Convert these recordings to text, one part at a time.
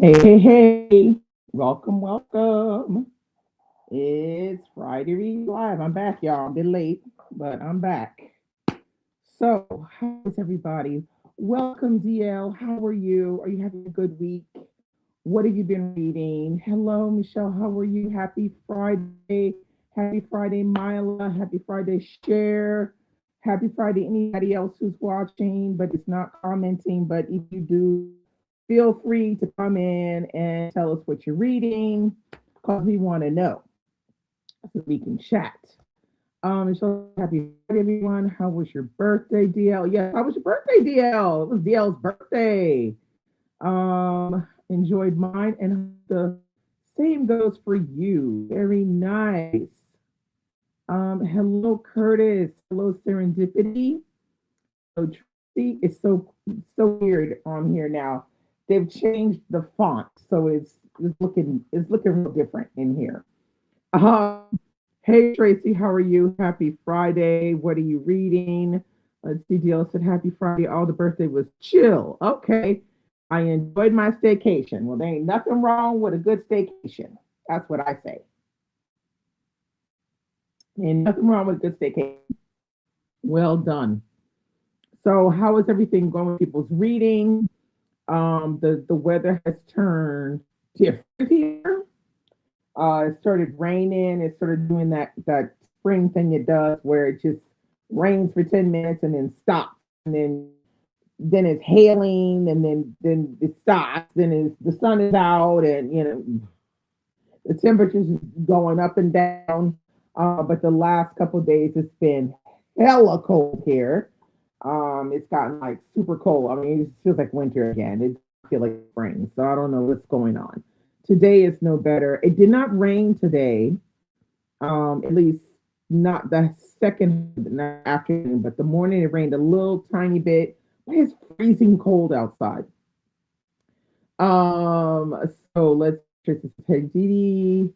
Hey. Welcome, welcome. It's Friday Read Live. I'm back, y'all. I'm a bit late, but I'm back. So, how's everybody? Welcome, DL. How are you? Are you having a good week? What have you been reading? Hello, Michelle. How are you? Happy Friday. Happy Friday, Mila. Happy Friday, Share. Happy Friday, anybody else who's watching but is not commenting. But if you do, feel free to come in and tell us what you're reading because we want to know so we can chat. So happy Friday, everyone. How was your birthday, DL? Yes, how was your birthday, DL? It was DL's birthday. Enjoyed mine, and the same goes for you. Very nice. Hello, Curtis. Hello, Serendipity. So Tracy, it's so weird on here now. They've changed the font, so it's looking real different in here. Hey Tracy, how are you? Happy Friday. What are you reading? Let's see. DL said happy Friday. All the birthday was chill. Okay. I enjoyed my staycation. Well, there ain't nothing wrong with a good staycation. That's what I say. Ain't nothing wrong with a good staycation. Well done. So, how is everything going with people's reading? The weather has turned different here. It started raining. It started doing that spring thing it does, where it just rains for 10 minutes and then stops, and then it's hailing, and then it stops. Then the sun is out, and the temperatures is going up and down. But the last couple of days, it's been hella cold here. It's gotten like super cold. I mean, it feels like winter again. It feels like spring. So I don't know what's going on. Today is no better. It did not rain today. At least not the second not afternoon, but the morning it rained a little tiny bit. But it's freezing cold outside. Um, so let's take Didi.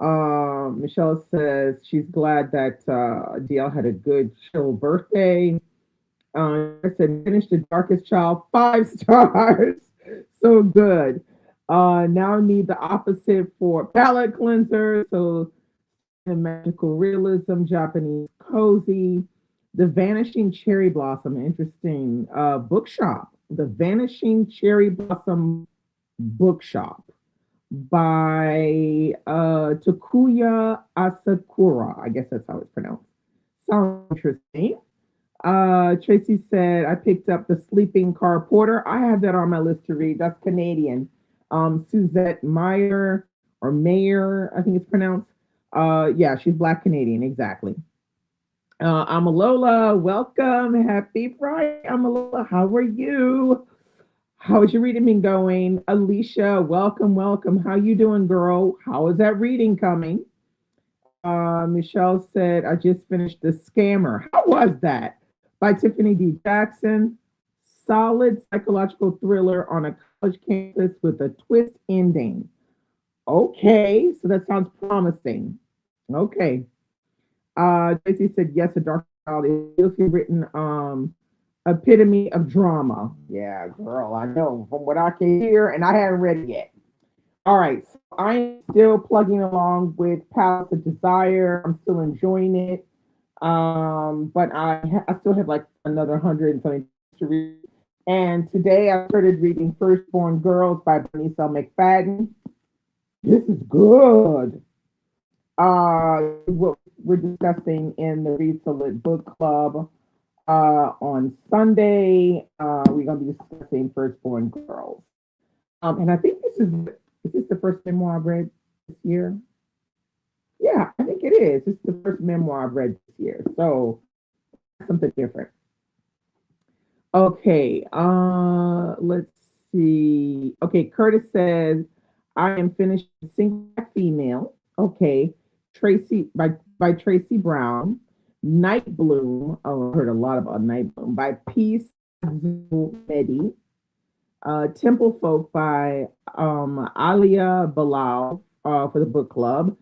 Michelle says she's glad that DL had a good chill birthday. I said finish the darkest child, 5 stars. So good. Now I need the opposite for palette cleanser. So magical realism, Japanese cozy, the vanishing cherry blossom. Interesting. Bookshop. The vanishing cherry blossom bookshop by Takuya Asakura. I guess that's how it's pronounced. Sounds interesting. Tracy said, I picked up The Sleeping Car Porter. I have that on my list to read. That's Canadian. Suzette Meyer or Mayer, I think it's pronounced. Yeah, she's Black Canadian, exactly. Amalola, welcome. Happy Friday, Amalola. How are you? How is your reading been going? Alicia, welcome, welcome. How you doing, girl? How is that reading coming? Michelle said, I just finished The Scammer. How was that? By Tiffany D. Jackson. Solid psychological thriller on a college campus with a twist ending. Okay, so that sounds promising. Okay. Tracy said, yes, a dark child is beautifully written epitome of drama. Yeah, girl, I know from what I can hear, and I haven't read it yet. All right, so I am still plugging along with Palace of Desire. I'm still enjoying it, but I still have like another 100 and something to read. And today I started reading Firstborn Girls by Bernice L. McFadden. This is good. What we're discussing in the Read to Lit Book Club on Sunday. We're going to be discussing Firstborn Girls. And I think is this the first memoir I've read this year? Yeah, I think it is. It's the first memoir I've read this year. So something different. Okay, let's see. Okay, Curtis says, I am finished Single Black Female. Okay, Tracy by Tracy Brown. Night Bloom. Oh, I heard a lot about Night Bloom by Peace Medi. Temple Folk by Alia Bilal for the book club.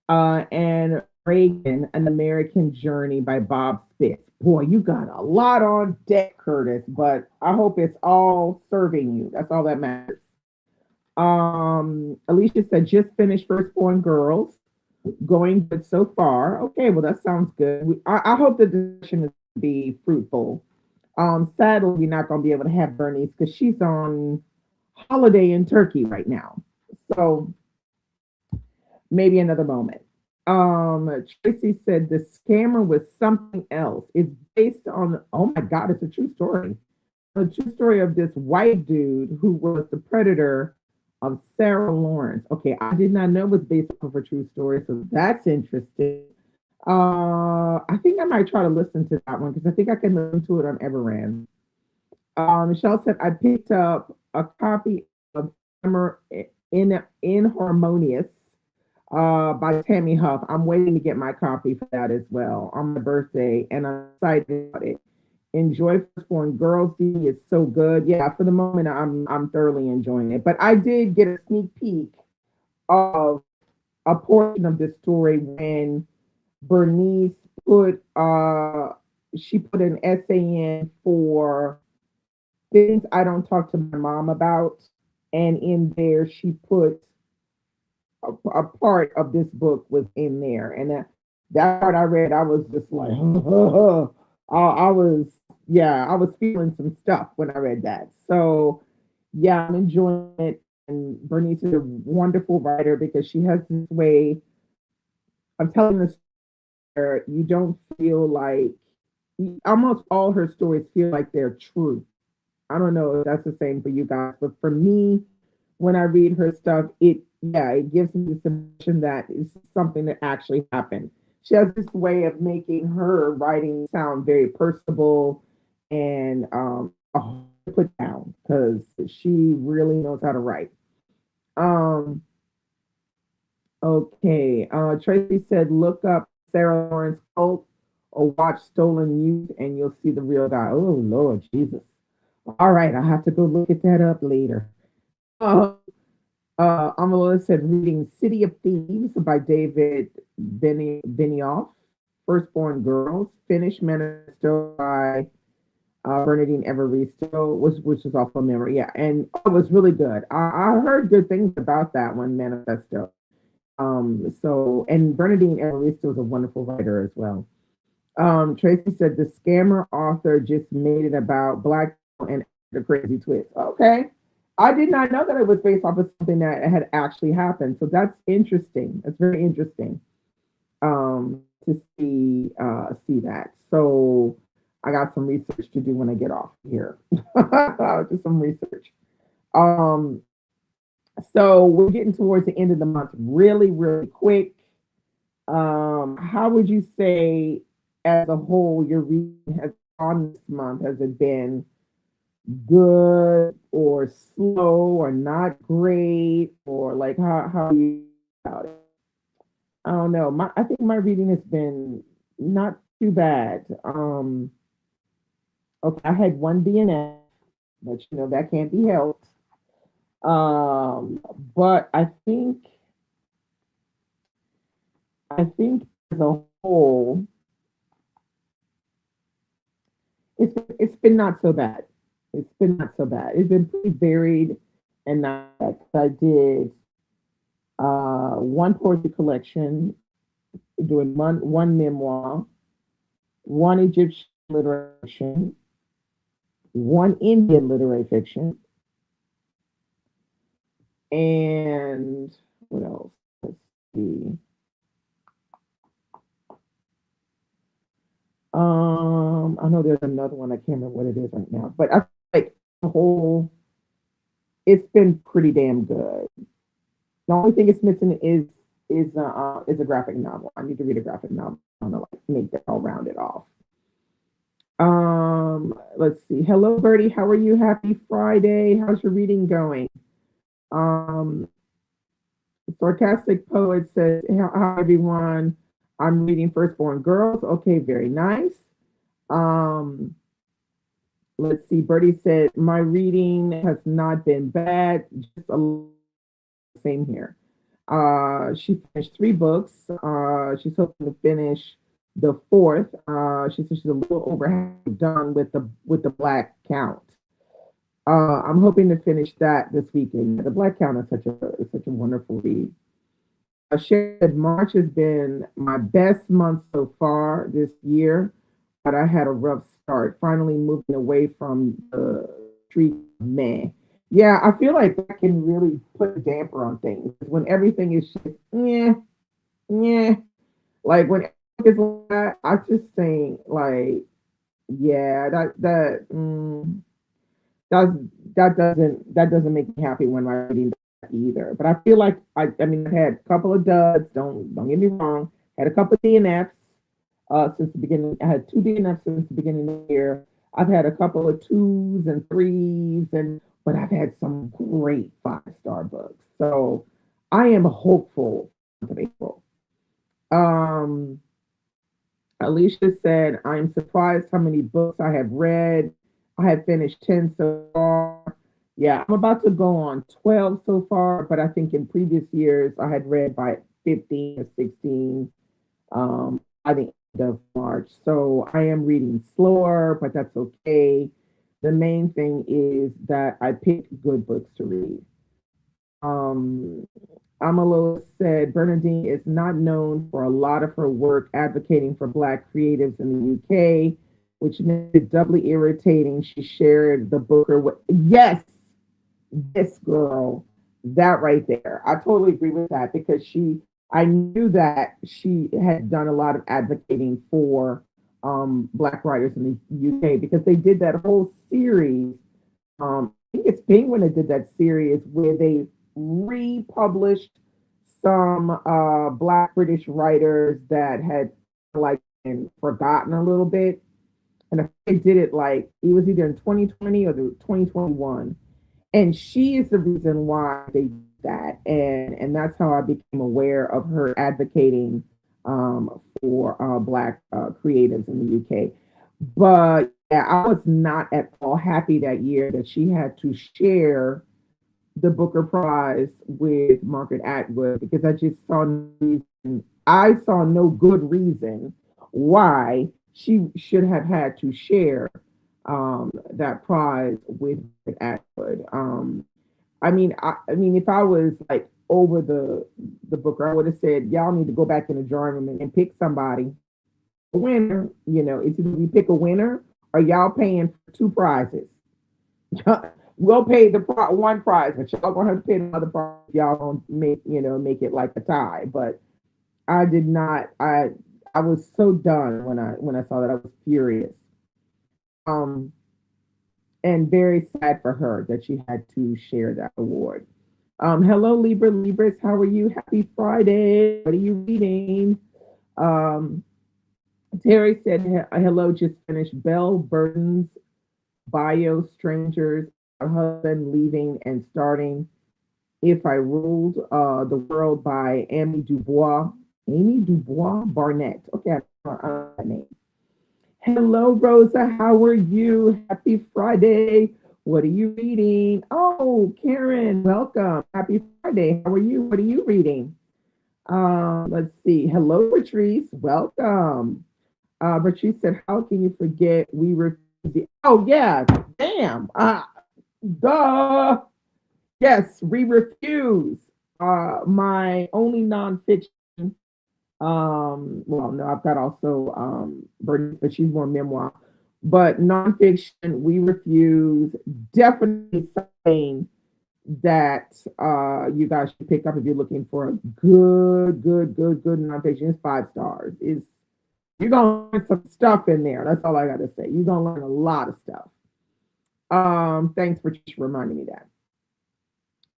And Reagan, An American Journey by Bob Spitz. Boy, you got a lot on deck, Curtis, but I hope it's all serving you. That's all that matters. Alicia said, just finished Firstborn Girls. Going good so far. Okay, well, that sounds good. I hope the discussion is to be fruitful. Sadly, we're not going to be able to have Bernice because she's on holiday in Turkey right now. So maybe another moment. Tracy said the scammer was something else. It's based on, oh my God, it's a true story. A true story of this white dude who was the predator of Sarah Lawrence. Okay, I did not know it was based off of a true story, so that's interesting. I think I might try to listen to that one because I think I can listen to it on Everand. Michelle said I picked up a copy of in Harmonious by Tammy Huff. I'm waiting to get my copy for that as well on my birthday, and I'm excited about it. Enjoy Firstborn Girls. D is so good. Yeah, for the moment, I'm thoroughly enjoying it. But I did get a sneak peek of a portion of this story when Bernice put she put an essay in for things I don't talk to my mom about, and in there she put a part of this book was in there, and that part I read, I was just like, I was, yeah, I was feeling some stuff when I read that. So, yeah, I'm enjoying it. And Bernice is a wonderful writer because she has this way of telling the story. You don't feel like almost all her stories feel like they're true. I don't know if that's the same for you guys, but for me, when I read her stuff, it yeah, it gives me this impression that it's something that actually happened. She has this way of making her writing sound very personable and put down because she really knows how to write. Um, okay, Tracy said, look up Sarah Lawrence Cult or watch Stolen Youth, and you'll see the real guy. Oh Lord Jesus! All right, I have to go look at that up later. Uh, Amala said, reading City of Thieves by David Benioff. Firstborn Girls. Finished Manifesto by Bernadine Evaristo, which is also a memory. Yeah, and it was really good. I heard good things about that one, Manifesto. So, and Bernadine Evaristo is a wonderful writer as well. Tracy said, the scammer author just made it about black and the crazy twist. Okay. I did not know that it was based off of something that had actually happened. So that's interesting. That's very interesting to see that. So I got some research to do when I get off here. Do some research. Um, so we're getting towards the end of the month really, really quick. How would you say, as a whole, your reading has gone this month? Has it been good or slow or not great, or like how are you about it? I don't know. I think my reading has been not too bad. Okay, I had one DNF, but that can't be helped. Um, but I think as a whole, it's been not so bad. It's been not so bad. It's been pretty varied and not bad. I did one poetry collection, doing one memoir, one Egyptian literary fiction, one Indian literary fiction, and what else? Let's see. I know there's another one. I can't remember what it is right now, but I like the whole. It's been pretty damn good. The only thing it's missing is a graphic novel. I need to read a graphic novel. I don't know, like make that all rounded off. Let's see. Hello, Bertie. How are you? Happy Friday. How's your reading going? Um, Sarcastic Poet says, hi everyone. I'm reading Firstborn Girls. Okay, very nice. Um, let's see. Bertie said, my reading has not been bad, just a same here. She finished three books. She's hoping to finish the fourth. She said she's a little over half done with the Black Count. I'm hoping to finish that this weekend. The Black Count is such a wonderful read. Shared March has been my best month so far this year, but I had a rough start. Finally moving away from the streak of meh. Yeah, I feel like that can really put a damper on things when everything is just yeah, yeah. Like when it's like that, I just think like yeah, does that doesn't make me happy when I'm reading that either. But I feel like I mean I've had a couple of duds. Don't get me wrong. Had a couple of DNFs since the beginning. I had two DNFs since the beginning of the year. I've had a couple of twos and threes, and but I've had some great 5-star books. So I am hopeful for April. Um, Alicia said, I'm surprised how many books I have read. I have finished 10 so far. Yeah, I'm about to go on 12 so far, but I think in previous years I had read by 15 or 16 by the end of March. So I am reading slower, but that's okay. The main thing is that I pick good books to read. Um, Amalo said Bernadine is not known for a lot of her work advocating for Black creatives in the UK, which made it doubly irritating. She shared the Booker with, yes, this girl, that right there. I totally agree with that because I knew that she had done a lot of advocating for Black writers in the UK because they did that whole series. I think it's Penguin that did that series where they republished some Black British writers that had like been forgotten a little bit. And they did it like it was either in 2020 or the 2021. And she is the reason why they did that. And that's how I became aware of her advocating for Black creatives in the UK. But yeah, I was not at all happy that year that she had to share the Booker Prize with Margaret Atwood because I saw no good reason why she should have had to share that prize with Atwood. I mean, if I was like over the Booker, I would have said, y'all need to go back in the drawing room and pick somebody, a winner. You know, it's either we pick a winner or y'all paying for two prizes. We'll pay the one prize, but y'all gonna have to pay another prize. Y'all gonna make it like a tie. But I did not. I was so done when I saw that. I was furious. Um, and very sad for her that she had to share that award. Hello, Libras. How are you? Happy Friday. What are you reading? Um, Terry said, hello, just finished Belle Burton's Bio Strangers, her husband leaving and starting If I Ruled the World by Amy Dubois Barnett. Okay, I don't know that name. Hello, Rosa. How are you? Happy Friday. What are you reading? Oh, Karen, welcome. Happy Friday. How are you? What are you reading? Let's see. Hello, Patrice. Welcome. Patrice said, how can you forget we refuse the... Oh, yeah. Damn. Duh. Yes, we refuse. My only nonfiction. Well, no, I've got also Bernice, but she's more memoir. But nonfiction, we refuse. Definitely something that you guys should pick up if you're looking for a good nonfiction. It's 5 stars. It's you're gonna learn some stuff in there. That's all I gotta say. You're gonna learn a lot of stuff. Thanks for reminding me that.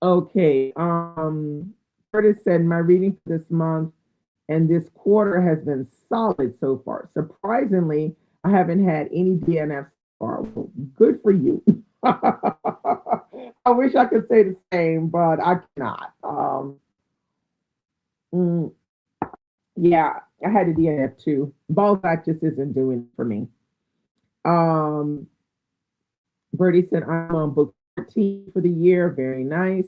Okay. Curtis said my reading for this month and this quarter has been solid so far. Surprisingly, I haven't had any DNFs so far. Well, good for you. I wish I could say the same, but I cannot. Mm, yeah, I had a DNF too. Balzac just isn't doing it for me. Um, Bertie said I'm on book 14 for the year. Very nice.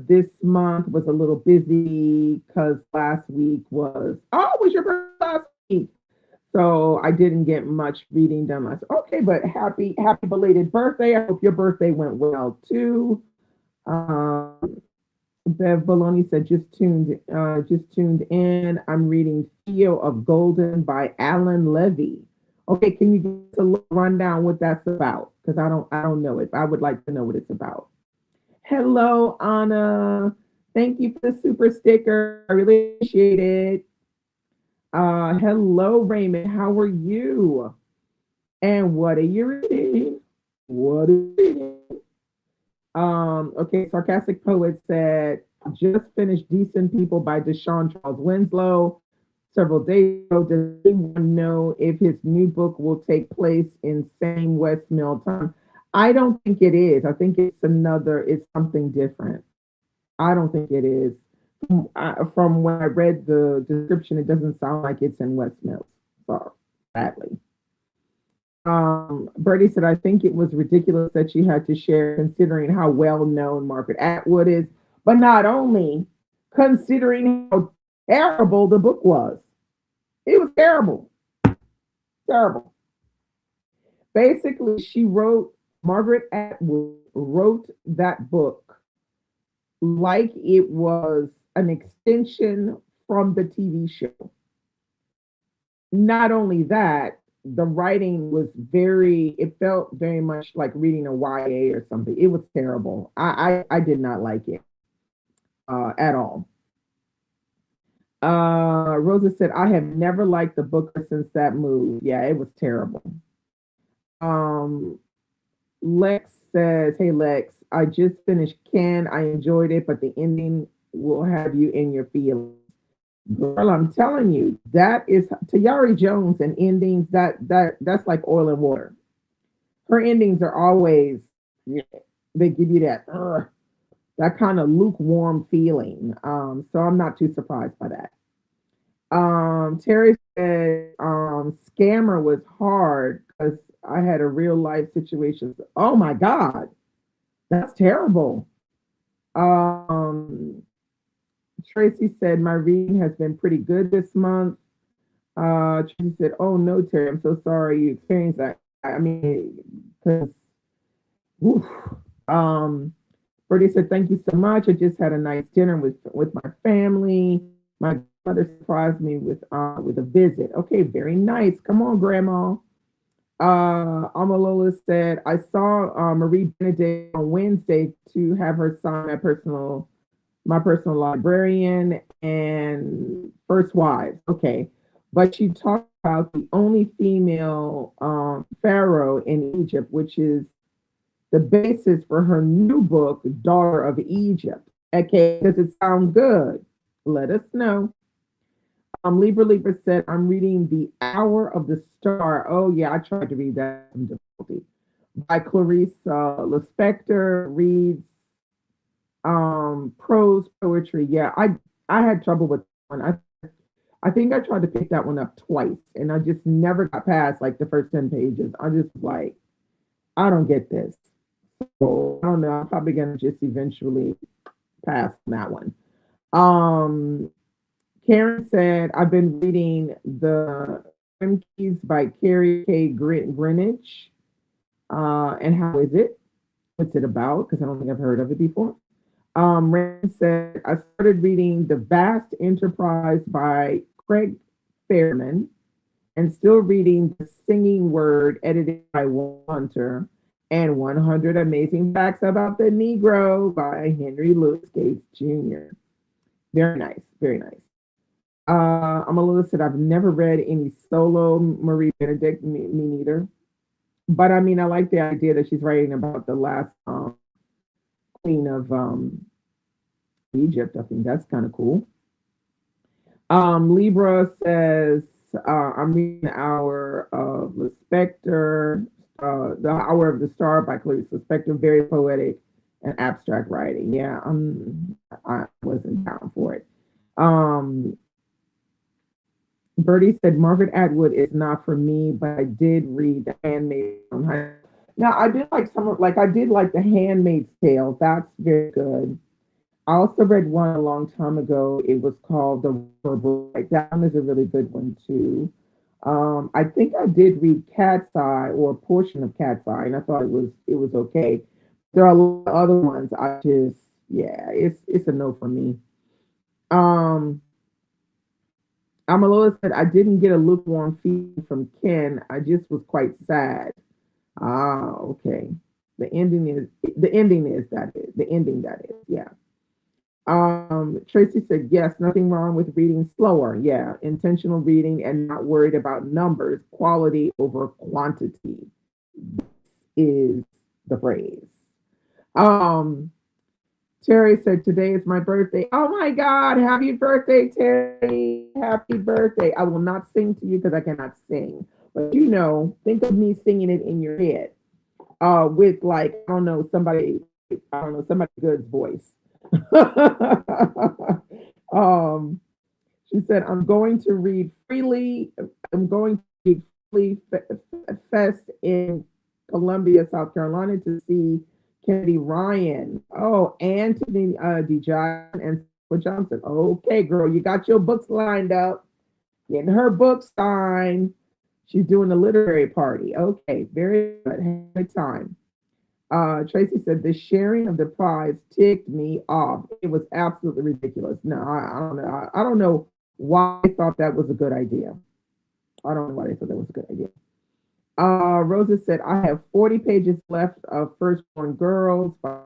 This month was a little busy because last week was, oh, it was your birthday last week. So I didn't get much reading done. I said, okay, but happy belated birthday. I hope your birthday went well too. Um, Bev Baloney said just tuned in. I'm reading Theo of Golden by Alan Levy. Okay, can you give us a little rundown what that's about? Because I don't know it. I would like to know what it's about. Hello, Anna. Thank you for the super sticker. I really appreciate it. Hello, Raymond. How are you? And what are you reading? What are you reading? Okay, Sarcastic Poet said, just finished Decent People by Deshaun Charles Winslow several days ago. Does anyone know if his new book will take place in same West Mill time? I don't think it is. I think it's something different. I don't think it is. From when I read the description, it doesn't sound like it's in West Mills. Sorry, sadly. Bertie said, I think it was ridiculous that she had to share, considering how well known Margaret Atwood is, but not only considering how terrible the book was. It was terrible, terrible. Basically, Margaret Atwood wrote that book like it was an extension from the TV show. Not only that, the writing was it felt very much like reading a YA or something. It was terrible. I did not like it at all. Rosa said, I have never liked the book since that move. Yeah, it was terrible. Um, Lex says, hey, Lex, I just finished Ken. I enjoyed it, but the ending will have you in your feelings. Girl, I'm telling you, that is Tayari Jones and endings that's like oil and water. Her endings are always, yeah, they give you that kind of lukewarm feeling. So I'm not too surprised by that. Terry said Scammer was hard because I had a real life situation. Oh my God, that's terrible. Um, Tracy said my reading has been pretty good this month. Tracy said, "Oh no, Terry, I'm so sorry you experienced that. I mean, because Bertie said, thank you so much. I just had a nice dinner with my family. My mother surprised me with a visit. Okay, very nice. Come on, Grandma." Amalola said, I saw Marie Benedict on Wednesday to have her sign my personal librarian and First Wives. Okay. But she talked about the only female pharaoh in Egypt, which is the basis for her new book, Daughter of Egypt. Okay, does it sound good? Let us know. Libra said, I'm reading The Hour of the Star. Oh, yeah, I tried to read that in difficulty. By Clarice Lispector, reads prose poetry. Yeah, I had trouble with one. I think I tried to pick that one up twice, and I just never got past like the first 10 pages. I just like, I don't get this. So I don't know. I'm probably gonna just eventually pass that one. Um, Karen said, I've been reading The Keys by Carrie K. Greenwich. And how is it? What's it about? Because I don't think I've heard of it before. Rand said, I started reading The Vast Enterprise by Craig Fairman and still reading The Singing Word, edited by Hunter, and 100 Amazing Facts About the Negro by Henry Louis Gates Jr. Very nice, very nice. Amalila said, I've never read any solo Marie Benedict, me neither. But I mean, I like the idea that she's writing about the last queen of Egypt. I think that's kind of cool. Libra says, I'm reading The Hour of the Spectre, The Hour of the Star by Clarice Lispector, very poetic and abstract writing. Yeah, I wasn't down for it. Bertie said, Margaret Atwood is not for me, but I did read The Handmaid's Tale. Now, I did like I did like The Handmaid's Tale. That's very good. I also read one a long time ago. It was called The River Bride. That one is a really good one too. I think I did read Cat's Eye or a portion of Cat's Eye, and I thought it was okay. There are a lot of other ones. I just yeah, it's a no for me. Um, Amalola said I didn't get a lukewarm feeling from Ken. I just was quite sad. Ah, okay. The ending that is, yeah. Tracy said yes, nothing wrong with reading slower. Yeah, intentional reading and not worried about numbers, quality over quantity is the phrase. Um, Terry said today is my birthday. Oh my God, happy birthday, Terry. Happy birthday. I will not sing to you because I cannot sing. But think of me singing it in your head. With like, I don't know, somebody good's voice. um, she said, I'm going to read freely. I'm going to read freely fest in Columbia, South Carolina to see Kennedy Ryan. Oh, Anthony DeJohn and Sarah Johnson. Okay, girl, you got your books lined up. Getting her book signed. She's doing a literary party. Okay, very good. Have a good time. Tracy said the sharing of the prize ticked me off. It was absolutely ridiculous. No, I don't know. I don't know why they thought that was a good idea. I don't know why they thought that was a good idea. Rosa said, I have 40 pages left of Firstborn Girls by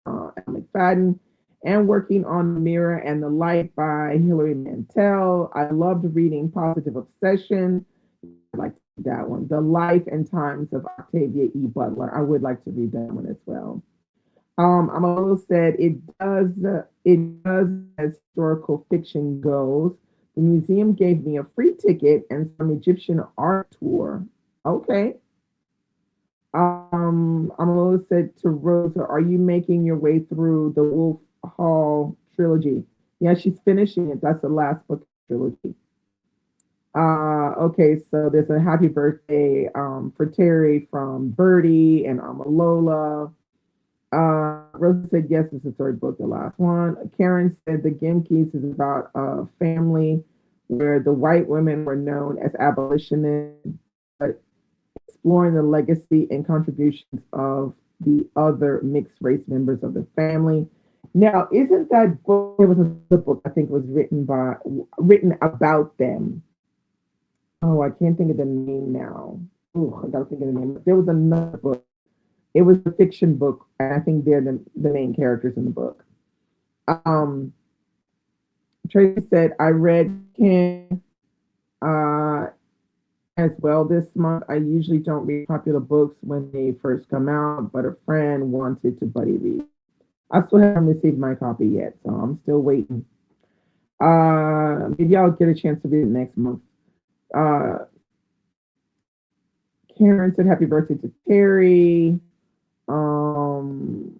McFadden and working on The Mirror and the Light by Hilary Mantel. I loved reading Positive Obsession. I like that one. The Life and Times of Octavia E. Butler. I would like to read that one as well. I'm almost said it does as historical fiction goes. The museum gave me a free ticket and some Egyptian art tour. Okay. I'm almost said to Rosa, are you making your way through the Wolf Hall trilogy? Yeah, she's finishing it. That's the last book of the trilogy. Okay, so there's a happy birthday for Terry from Birdie and Amalola. Rosa said yes, it's the third book, the last one. Karen said the Gimkes is about a family where the white women were known as abolitionists, but exploring the legacy and contributions of the other mixed race members of the family. Now, isn't that book? There was a book I think was written about them. Oh, I can't think of the name now. Oh, I gotta think of the name. There was another book. It was a fiction book, and I think they're the main characters in the book. Um, Tracy said, I read Ken uh, as well this month. I usually don't read popular books when they first come out, but a friend wanted to buddy read. I still haven't received my copy yet, so I'm still waiting. Maybe I'll get a chance to read it next month. Uh, Karen said, happy birthday to Terry. Um,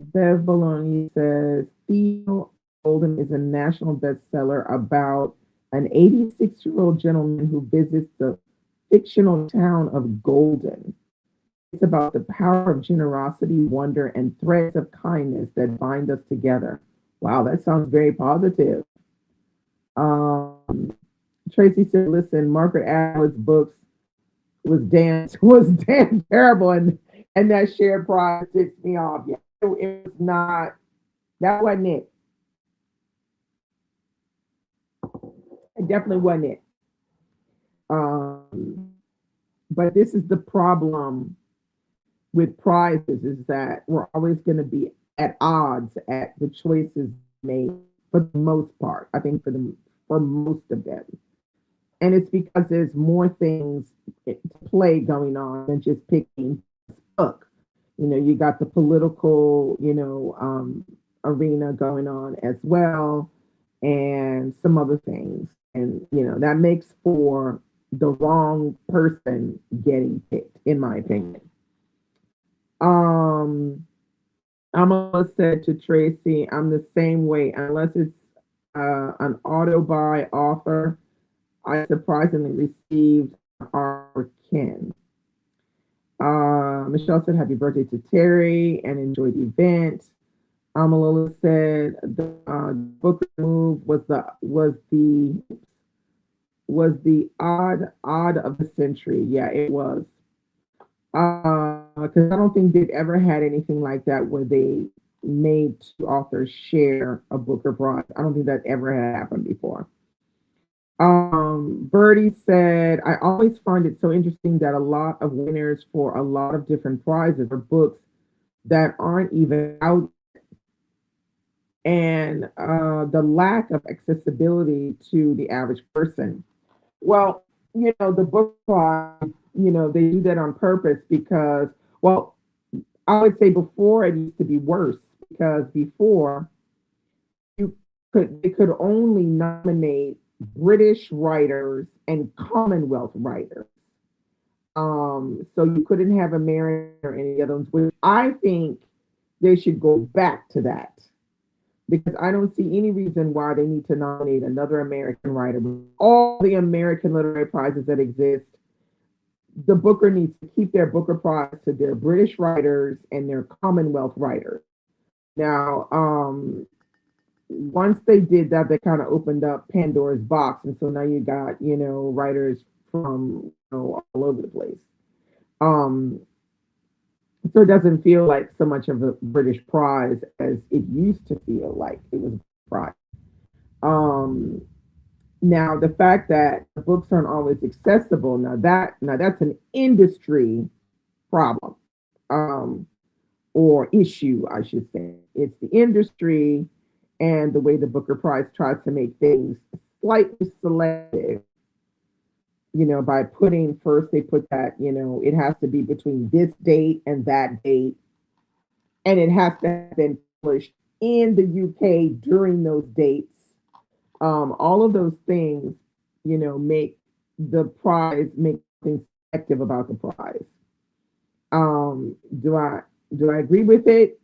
Bev Bologna says Theo Golden is a national bestseller about an 86-year-old gentleman who visits the fictional town of Golden. It's about the power of generosity, wonder, and threads of kindness that bind us together. Wow, that sounds very positive. Um, Tracy said, "Listen, Margaret Atwood's books was damn terrible, and that shared prize ticks me off. Yeah, it was not. That wasn't it. It definitely wasn't it. Um, but this is the problem with prizes is that we're always going to be at odds at the choices made for the most part. I think for most of them, and it's because there's more things to play going on than just picking a book. You got the political, arena going on as well, and some other things, and that makes for the wrong person getting picked, in my opinion. Um, I'm almost said to Tracy, I'm the same way. Unless it's an auto buy offer, I surprisingly received our Ken. Michelle said, happy birthday to Terry and enjoy the event. Amalola said the book move was the odd of the century. Yeah, it was. Because I don't think they've ever had anything like that where they made two authors share a Booker Prize. I don't think that ever had happened before. Birdie said, I always find it so interesting that a lot of winners for a lot of different prizes are books that aren't even out, and the lack of accessibility to the average person. Well, the book prize, they do that on purpose because, well, I would say before it used to be worse because before you they could only nominate British writers and Commonwealth writers. So you couldn't have American or any other ones, which I think they should go back to that because I don't see any reason why they need to nominate another American writer. All the American literary prizes that exist, the Booker needs to keep their Booker Prize to their British writers and their Commonwealth writers. Now, once they did that, they kind of opened up Pandora's box, and so now you got writers from all over the place. Um, so it doesn't feel like so much of a British prize as it used to feel like it was a prize. Um, Now the fact that the books aren't always accessible, now that's an industry problem, um, or issue, I should say. It's the industry and the way the Booker Prize tries to make things slightly selective, by putting first they put that, it has to be between this date and that date, and it has to have been published in the UK during those dates. All of those things, make the prize make things selective about the prize. Do I agree with it?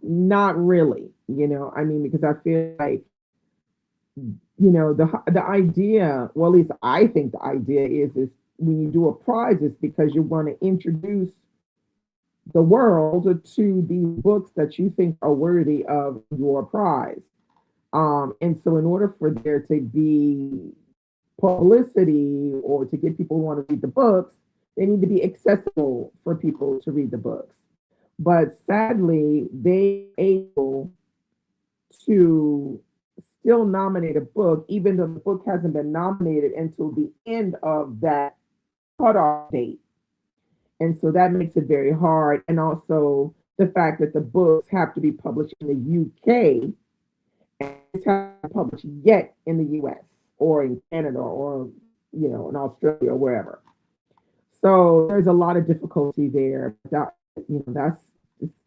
Not really. I mean, because I feel like the idea. Well, at least I think the idea is when you do a prize, it's because you want to introduce the world to these books that you think are worthy of your prize. And so, in order for there to be publicity or to get people who want to read the books, they need to be accessible for people to read the books. But sadly, they able to still nominate a book, even though the book hasn't been nominated until the end of that cutoff date. And so that makes it very hard. And also the fact that the books have to be published in the UK and it's not published yet in the US or in Canada or in Australia or wherever. So there's a lot of difficulty there.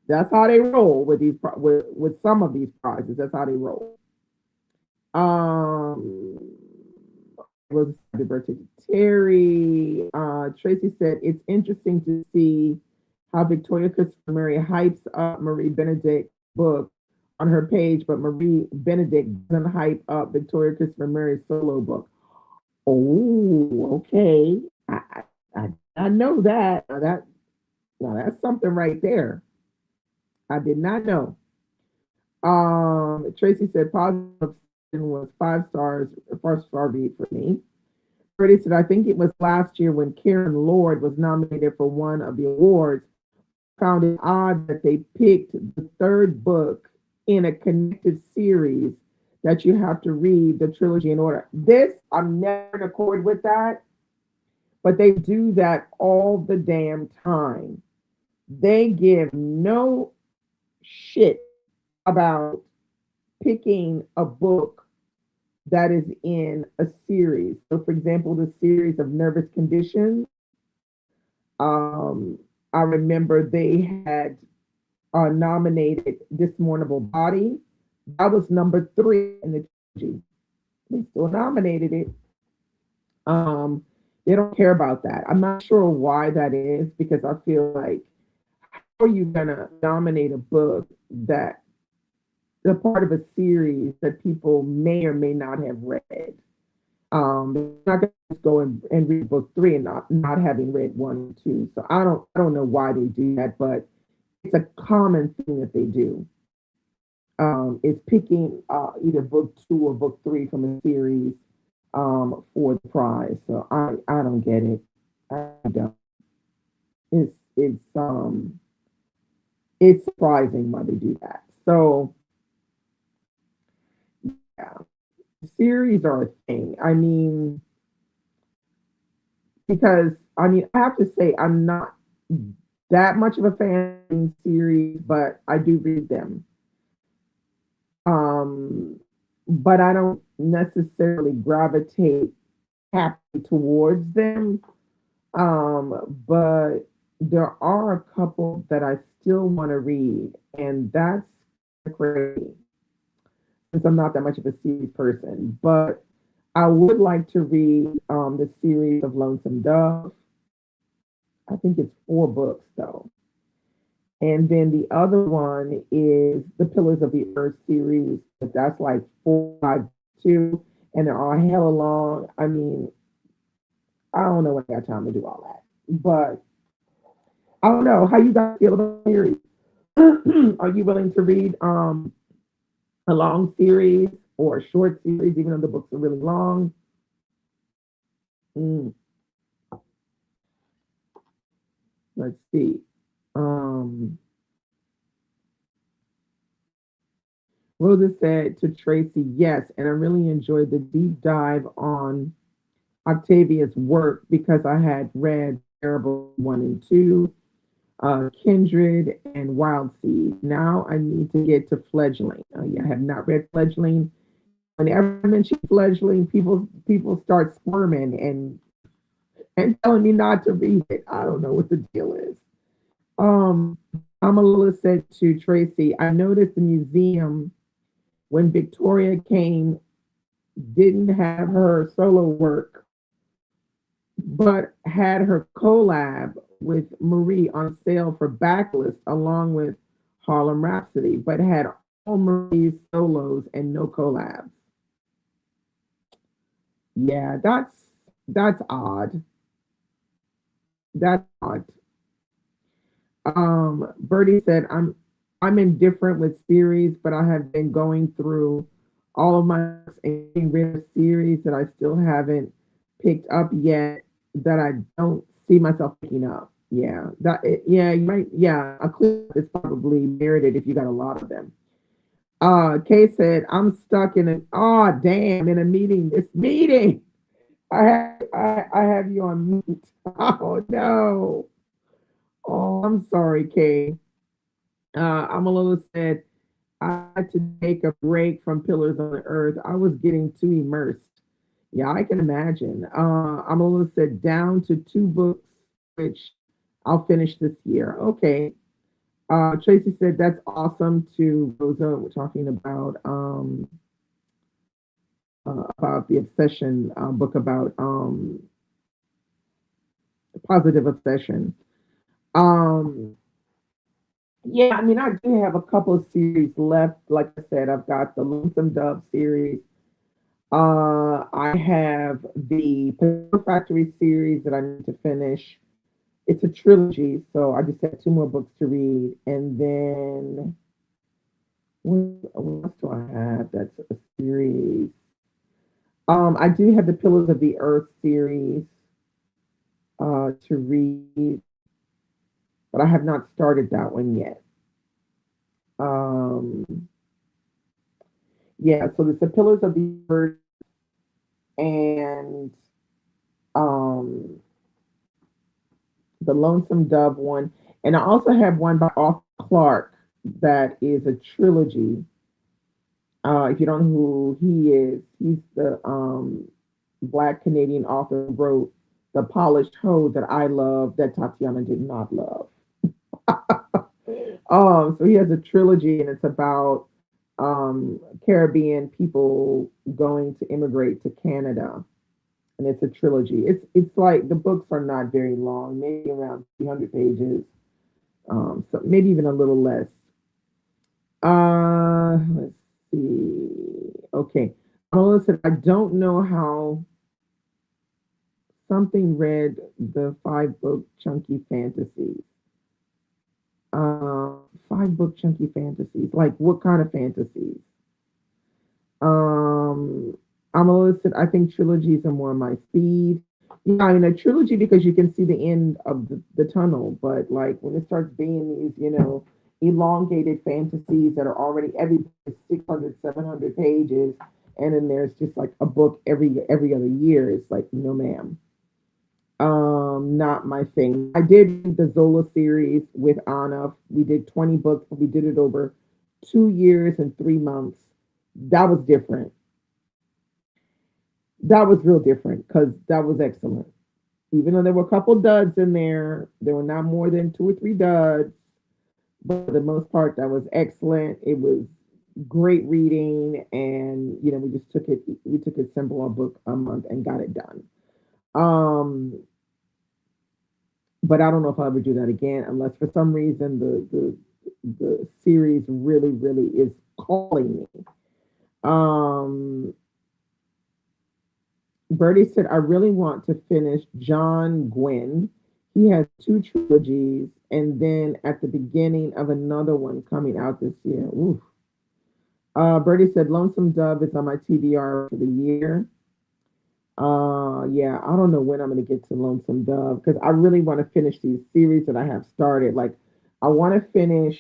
That's how they roll with with some of these prizes. That's how they roll. Um, was happy birthday to Terry. Tracy said it's interesting to see how Victoria Christopher Murray hypes up Marie Benedict's book on her page, but Marie Benedict doesn't hype up Victoria Christopher Murray's solo book. Oh, okay. I know that. Now that's something right there. I did not know. Tracy said positive was 5 stars, 5-star read for me. Freddie said, I think it was last year when Karen Lord was nominated for one of the awards. Found it odd that they picked the third book in a connected series that you have to read the trilogy in order. This, I'm never in accord with that, but they do that all the damn time. They give no shit about picking a book that is in a series. So, for example, the series of Nervous Conditions, um, I remember they had nominated This Mournable Body. That was number 3 in the trilogy. They still nominated it. Um, they don't care about that. I'm not sure why that is because I feel like how are you gonna nominate a book that a part of a series that people may or may not have read? They're not going to go and read book 3 and not having read 1 and 2. So I don't know why they do that, but it's a common thing that they do. Is picking either book 2 or book 3 from a series for the prize. So I don't get it. I don't. It's it's surprising why they do that. So yeah, series are a thing. I mean, because I mean, I have to say I'm not that much of a fan of series, but I do read them. Um, but I don't necessarily gravitate happy towards them. But there are a couple that I still want to read, and that's crazy since I'm not that much of a series person. But I would like to read the series of Lonesome Dove. I think it's 4 books though. And then the other one is the Pillars of the Earth series. But that's like 4, 5, 2, and they're all hella long. I mean, I don't know when I got time to do all that. But I don't know how you guys feel about series. Are you willing to read a long series or a short series, even though the books are really long? Mm, let's see. Um, Rosa said to Tracy, yes, and I really enjoyed the deep dive on Octavia's work because I had read Terrible 1 and 2, Kindred, and Wild Seed. Now I need to get to Fledgling. Yeah, I have not read Fledgling. Whenever I mention Fledgling, people start squirming and telling me not to read it. I don't know what the deal is. Um, Amalula said to Tracy, I noticed the museum when Victoria came didn't have her solo work, but had her collab with Marie on sale for backlist along with Harlem Rhapsody, but had all Marie's solos and no collabs. Yeah, that's odd. That's odd. Bertie said, I'm indifferent with series, but I have been going through all of my books and getting rid of series that I still haven't picked up yet that I don't see myself picking up. Yeah, yeah, you might. Yeah, a clip is probably merited if you got a lot of them. Kay said, I'm stuck in a oh damn in a meeting. This meeting. I have you on mute. Oh no. Oh, I'm sorry, Kay. Amalula said, I had to take a break from Pillars on the Earth. I was getting too immersed. Yeah, I can imagine. Amalula said, down to 2 books, which I'll finish this year. Okay. Tracy said, that's awesome to Rosa. We're talking about the obsession book about positive obsession. Um, Yeah, I mean, I do have a couple of series left. Like I said, I've got the Lonesome Dove series. I have the Potato Factory series that I need to finish. It's a trilogy, so I just have 2 more books to read. And then what else do I have? That's a series. I do have the Pillars of the Earth series to read, but I have not started that one yet. Um, yeah, so it's the Pillars of the Earth and um, the Lonesome Dove one, and I also have one by Arthur Clarke that is a trilogy. If you don't know who he is, he's the Black Canadian author who wrote The Polished Hoe that I love that Tatiana did not love. So he has a trilogy, and it's about Caribbean people going to immigrate to Canada, and it's a trilogy. It's like the books are not very long, maybe around 300 pages, so maybe even a little less. Let's see. Okay, Melissa, I don't know how something read the 5 book chunky fantasies. 5 book chunky fantasies. Like what kind of fantasies? Um, I'm a listen. I think trilogies are more my speed. Yeah, I mean a trilogy because you can see the end of the tunnel, but like when it starts being these, elongated fantasies that are already every 600, 700 pages, and then there's just like a book every other year. It's like, no, ma'am, not my thing. I did read the Zola series with Anna. We did 20 books, but we did it over 2 years and 3 months. That was different. That was real different because that was excellent. Even though there were a couple duds in there were not more than two or three duds. But for the most part, that was excellent. It was great reading, and we just took it. We took it simple a book a month and got it done. Um, but I don't know if I'll ever do that again, unless for some reason the series really really is calling me. Um, Bertie said, I really want to finish John Gwynn. He has two trilogies, and then at the beginning of another one coming out this year. Ooh. Bertie said, Lonesome Dove is on my TBR for the year. Yeah, I don't know when I'm going to get to Lonesome Dove because I really want to finish these series that I have started. Like, I want to finish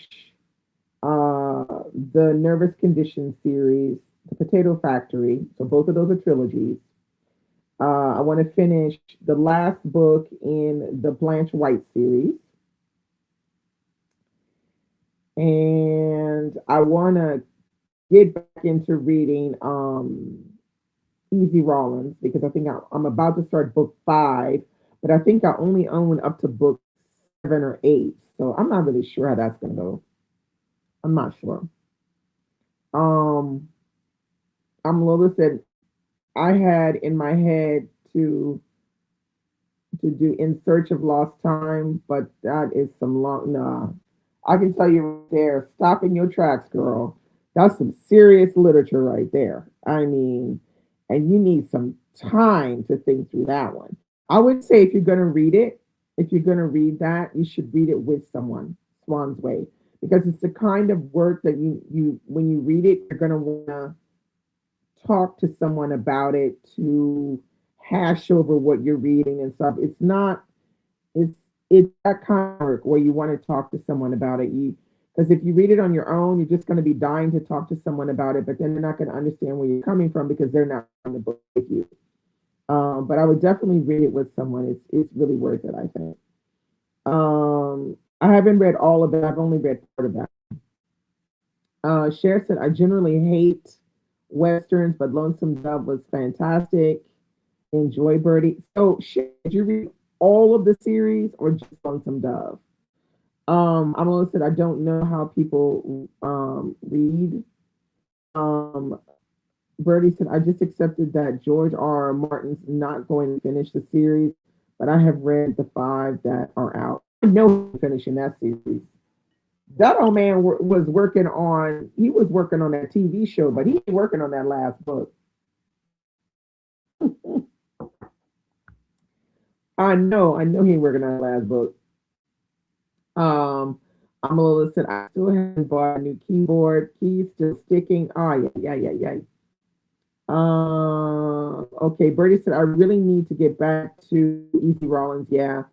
uh, the Nervous Condition series, The Potato Factory. So both of those are trilogies. I want to finish the last book in the Blanche White series, and I want to get back into reading Easy Rollins because I think I'm about to start book 5, but I think I only own up to book 7 or 8, so I'm not really sure how that's gonna go. I'm not sure. Um, I'm Lola said I had in my head to do In Search of Lost Time, but that is some long. Nah, I can tell you right there, stop in your tracks, girl. That's some serious literature right there. I mean, and you need some time to think through that one. I would say if you're going to read it, if you're going to read that, you should read it with someone, Swan's Way, because it's the kind of work that you when you read it, you're going to want to talk to someone about it to hash over what you're reading and stuff. It's it's that kind of work where you want to talk to someone about it. You Because if you read it on your own, you're just going to be dying to talk to someone about it, but then they're not going to understand where you're coming from because they're not on the book with you. But I would definitely read it with someone. It's really worth it, I think. I haven't read all of it. I've only read part of that. Cher said, I generally hate westerns, but Lonesome Dove was fantastic. Enjoy Birdie. So, Cher, did you read all of the series or just Lonesome Dove? I'm always said I don't know how people read. Um, Birdie said I just accepted that George R. R. Martin's not going to finish the series, but I have read the 5 that are out. I know he's finishing that series. That old man was working on. He was working on that TV show, but he ain't working on that last book. I know he ain't working on that last book. Um, I'm a little listen. I still haven't bought a new keyboard. Keys still sticking. Oh yeah, yeah, yeah, yeah. Okay. Bertie said I really need to get back to Easy Rollins. Yeah,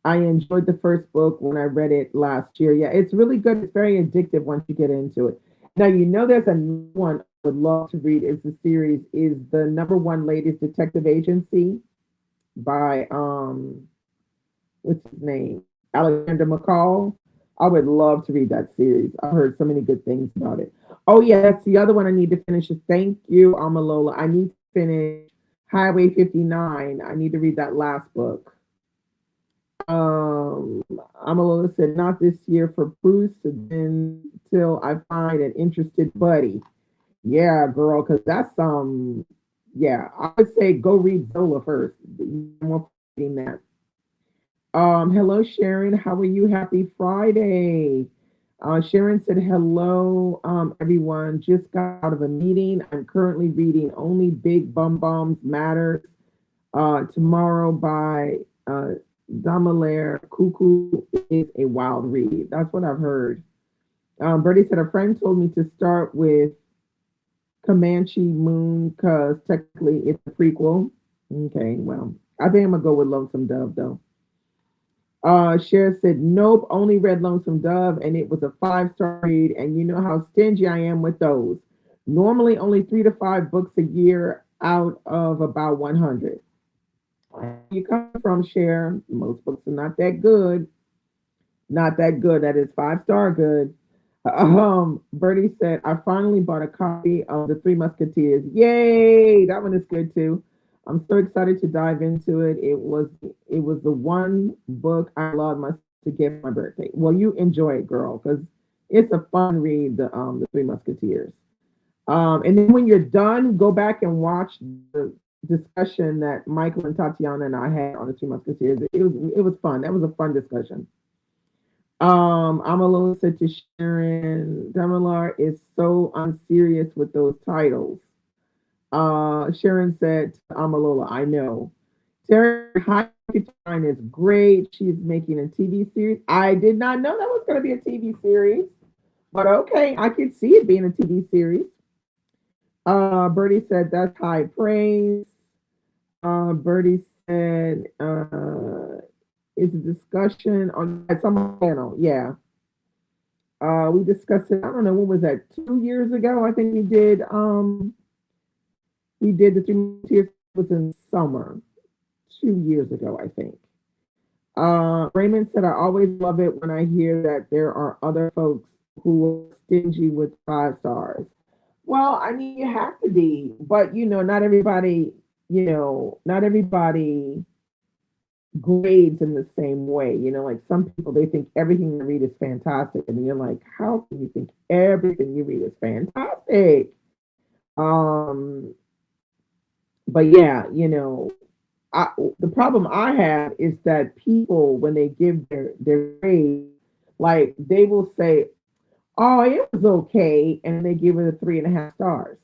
I enjoyed the first book when I read it last year. Yeah, it's really good. It's very addictive once you get into it. Now there's a new one I would love to read. Is the series is the number one latest detective agency by what's his name? Alexander McCall. I would love to read that series. I've heard so many good things about it. Oh yeah, that's the other one I need to finish. Is Thank You, Amalola. I need to finish Highway 59. I need to read that last book. Um, Amalola said not this year for Bruce, until I find an interested buddy. Yeah, girl, because that's yeah, I would say go read Zola first. You want reading that. Hello, Sharon. How are you? Happy Friday. Sharon said, hello, everyone. Just got out of a meeting. I'm currently reading Only Big Bum Bombs Matter tomorrow by Damalaire Cuckoo is a wild read. That's what I've heard. Bertie said, a friend told me to start with Comanche Moon, because technically it's a prequel. Okay, well, I think I'm gonna go with Lonesome Dove though. Cher said, nope, only read Lonesome Dove, and it was a 5-star read. And you know how stingy I am with those. Normally, only 3 to 5 books a year out of about 100. You come from, Cher. Most books are not that good. Not that good. That is 5-star good. Bertie said, I finally bought a copy of The Three Musketeers. Yay! That one is good too. I'm so excited to dive into it. It was the one book I allowed myself to get for my birthday. Well, you enjoy it, girl, because it's a fun read. The Three Musketeers. And then when you're done, go back and watch the discussion that Michael and Tatiana and I had on the Three Musketeers. It was fun. That was a fun discussion. Amalo said to Sharon, Damalar is so unserious with those titles. Sharon said to Amalola, I know. Terry High is great. She's making a TV series. I did not know that was going to be a TV series, but okay, I could see it being a TV series. Bertie said that's high praise. Bertie said it's a discussion on some panel. Yeah. We discussed it. I don't know when was that. 2 years ago, I think we did the Three Tears was in summer. 2 years ago, I think. Raymond said, I always love it when I hear that there are other folks who are stingy with 5 stars. Well, I mean, you have to be, but not everybody grades in the same way. Like some people, they think everything you read is fantastic, and you're like, how can you think everything you read is fantastic? Um, but yeah, the problem I have is that people, when they give their grade, like they will say, "Oh, it was okay," and they give it a 3.5 stars.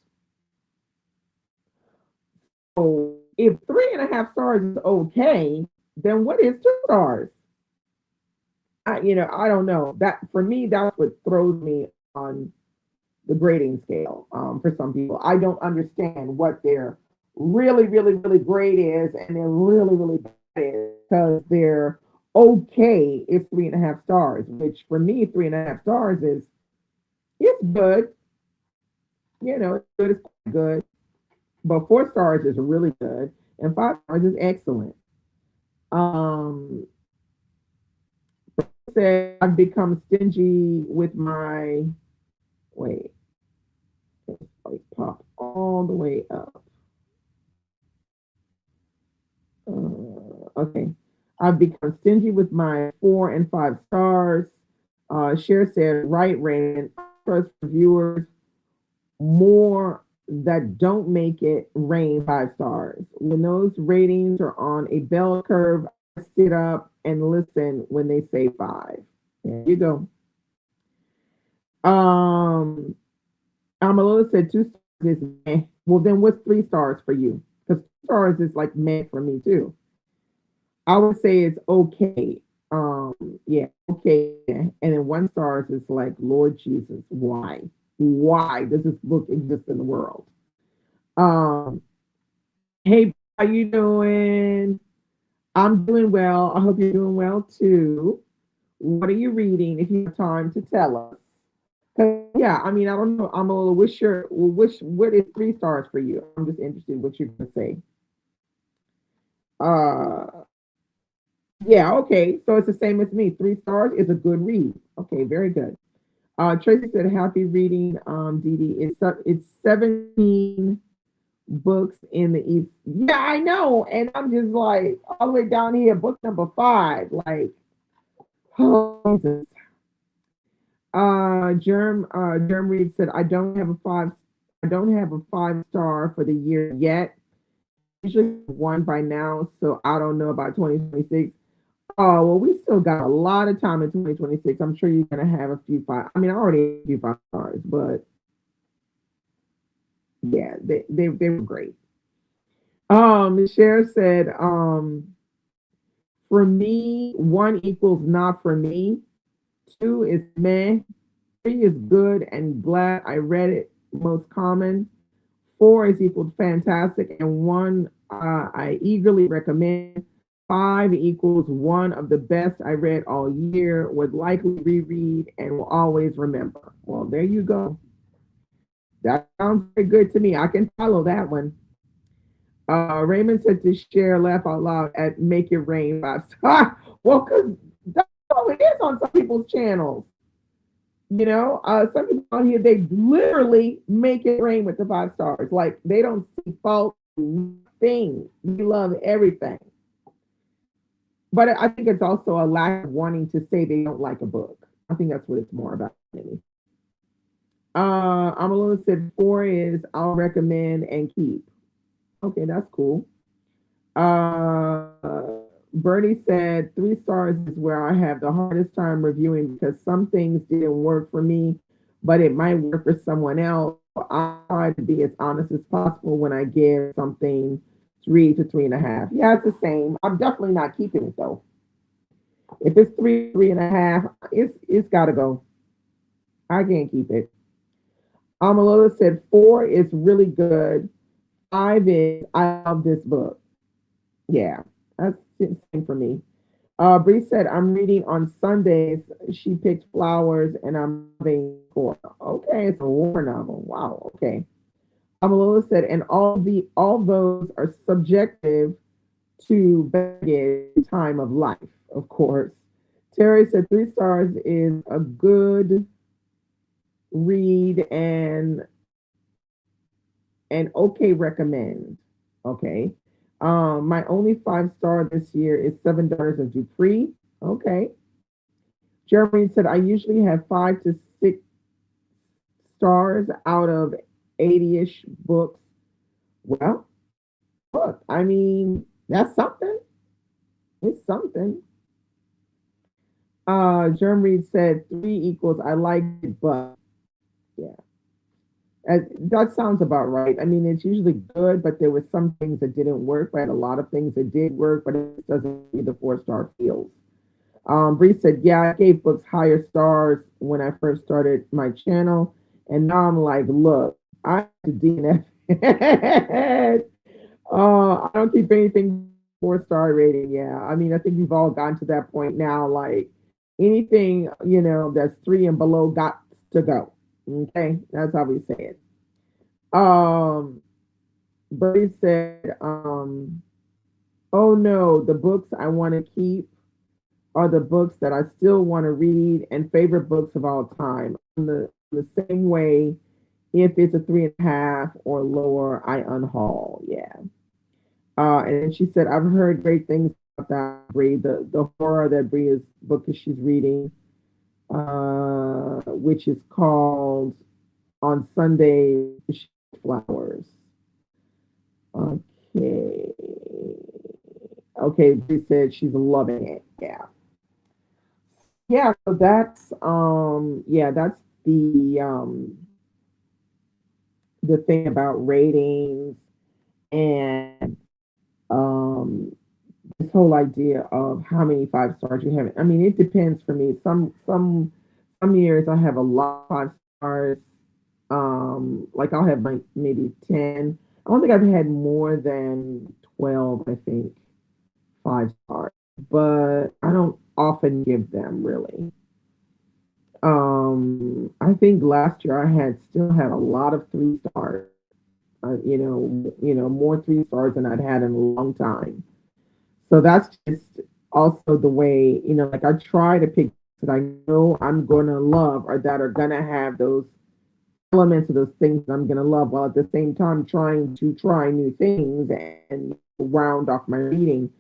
So if 3.5 stars is okay, then what is 2 stars? I don't know. That for me, that's what throws me on the grading scale. For some people, I don't understand what their really, really, really great is, and they're really, really bad is because they're okay is 3.5 stars. Which for me, 3.5 stars is it's good. It's good. It's quite good. But 4 stars is really good, and 5 stars is excellent. Um, said I've become stingy with my wait. Let's pop all the way up. Okay. I've become stingy with my 4 and 5 stars. Cher said, right, Raymond. Trust reviewers more that don't make it rain 5 stars. When those ratings are on a bell curve, I sit up and listen when they say 5. There you go. Um, Amalila said 2 stars is meh. Well, then what's 3 stars for you? Because 2 stars is like meh for me too. I would say it's okay. Yeah, okay. And then 1 stars is like, Lord Jesus, why? Why does this book exist in the world? Um, hey, how you doing? I'm doing well. I hope you're doing well too. What are you reading if you have time to tell us? 'Cause, yeah, I mean, I don't know. I'm a little what is 3 stars for you? I'm just interested in what you're gonna say. Uh yeah, okay. So it's the same as me. 3 stars is a good read. Okay, very good. Tracy said, happy reading, Dee Dee. It's 17 books in the East. Yeah, I know. And I'm just like, all the way down here, book number 5. Like, oh, Jesus. Germ Reed said, I don't have a 5 star for the year yet. Usually one by now, so I don't know about 2026. Oh, well, we still got a lot of time in 2026. I'm sure you're gonna have a few five. I mean, I already have a few 5 stars, but yeah, they were great. Cher said, for me, 1 equals not for me. 2 is meh. 3 is good and glad I read it. Most common. Four is equal to fantastic, and one I eagerly recommend. Five equals one of the best I read all year, would likely reread, and will always remember. Well, there you go. That sounds very good to me. I can follow that one. Raymond said to share, laugh out loud at Make It Rain 5 stars. Well, because that's all it is on some people's channels. Some people on here, they literally make it rain with the 5 stars. Like they don't see fault in things. We love everything. But I think it's also a lack of wanting to say they don't like a book. I think that's what it's more about. Maybe. Amalula said four is I'll recommend and keep. Okay, that's cool. Uh, Bernie said 3 stars is where I have the hardest time reviewing because some things didn't work for me, but it might work for someone else. I try to be as honest as possible when I give something 3 to 3.5. Yeah, it's the same. I'm definitely not keeping it though. If it's 3, 3.5, it's got to go. I can't keep it. Amalola said four is really good. Five is I love this book. Yeah, that's the same for me. Bree said, I'm reading on Sundays. She picked flowers and I'm loving for. Okay, it's a war novel. Wow, okay. Amalola said, and all those are subjective to baggage time of life, of course. Terry said 3 stars is a good read and okay recommend. Okay. My only 5 star this year is $7 of Dupree. Okay. Jeremy said I usually have 5 to 6 stars out of 80-ish books. Well, look, I mean, that's something. It's something. Jeremy said three equals I like it, but yeah. That sounds about right. I mean, it's usually good, but there were some things that didn't work, but a lot of things that did work, but it doesn't need the 4 star feels. Bree said, yeah, I gave books higher stars when I first started my channel. And now I'm like, look, I have to DNF. I don't keep anything 4 star rating. Yeah. I mean, I think we've all gotten to that point now. Like anything, that's three and below got to go. Okay. That's how we say it. Um, Bertie said, oh no, the books I want to keep are the books that I still want to read and favorite books of all time. In the same way, if it's a 3.5 or lower, I unhaul. Yeah. And then she said, I've heard great things about that, Bree. The horror that Bree is book that she's reading, which is called On Sunday Flowers. Okay. Okay, Bree said she's loving it. Yeah. Yeah, so that's the thing about ratings and um this whole idea of how many 5 stars you have. I mean, it depends for me. Some years I have a lot of 5 stars. Like I'll have like maybe 10. I don't think I've had more than 12, I think, 5 stars. But I don't often give them really. I think last year I had still had a lot of 3 stars. More 3 stars than I'd had in a long time. So that's just also the way, like I try to pick that I know I'm gonna love or that are gonna have those elements of those things that I'm gonna love, while at the same time trying to try new things and round off my reading.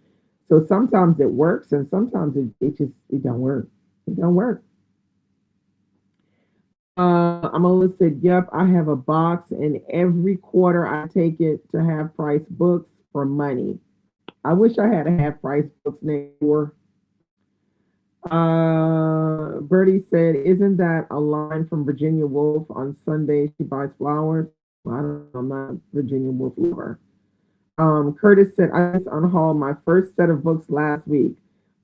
So sometimes it works and sometimes it don't work. It don't work. I'm gonna said, yep, I have a box and every quarter I take it to half price books for money. I wish I had a half price books next door. Bertie said, isn't that a line from Virginia Woolf on Sunday she buys flowers? Well, I don't know, I'm not a Virginia Woolf lover. Curtis said, I just unhauled my first set of books last week,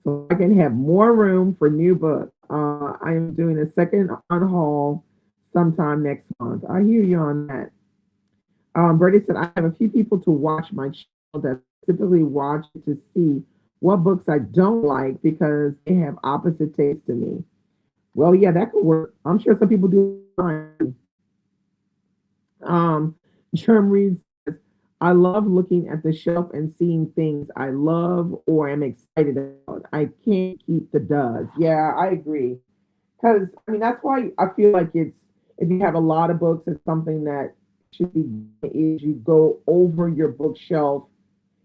so I can have more room for new books. I am doing a second unhaul sometime next month. I hear you on that. Bertie said, I have a few people to watch my channel that typically watch it to see what books I don't like because they have opposite taste to me. Well, yeah, that could work. I'm sure some people do. Um, Germ reads, I love looking at the shelf and seeing things I love or am excited about. I can't keep the does. Yeah, I agree. Because, I mean, that's why I feel like it's, if you have a lot of books, it's something that should be, is you go over your bookshelf.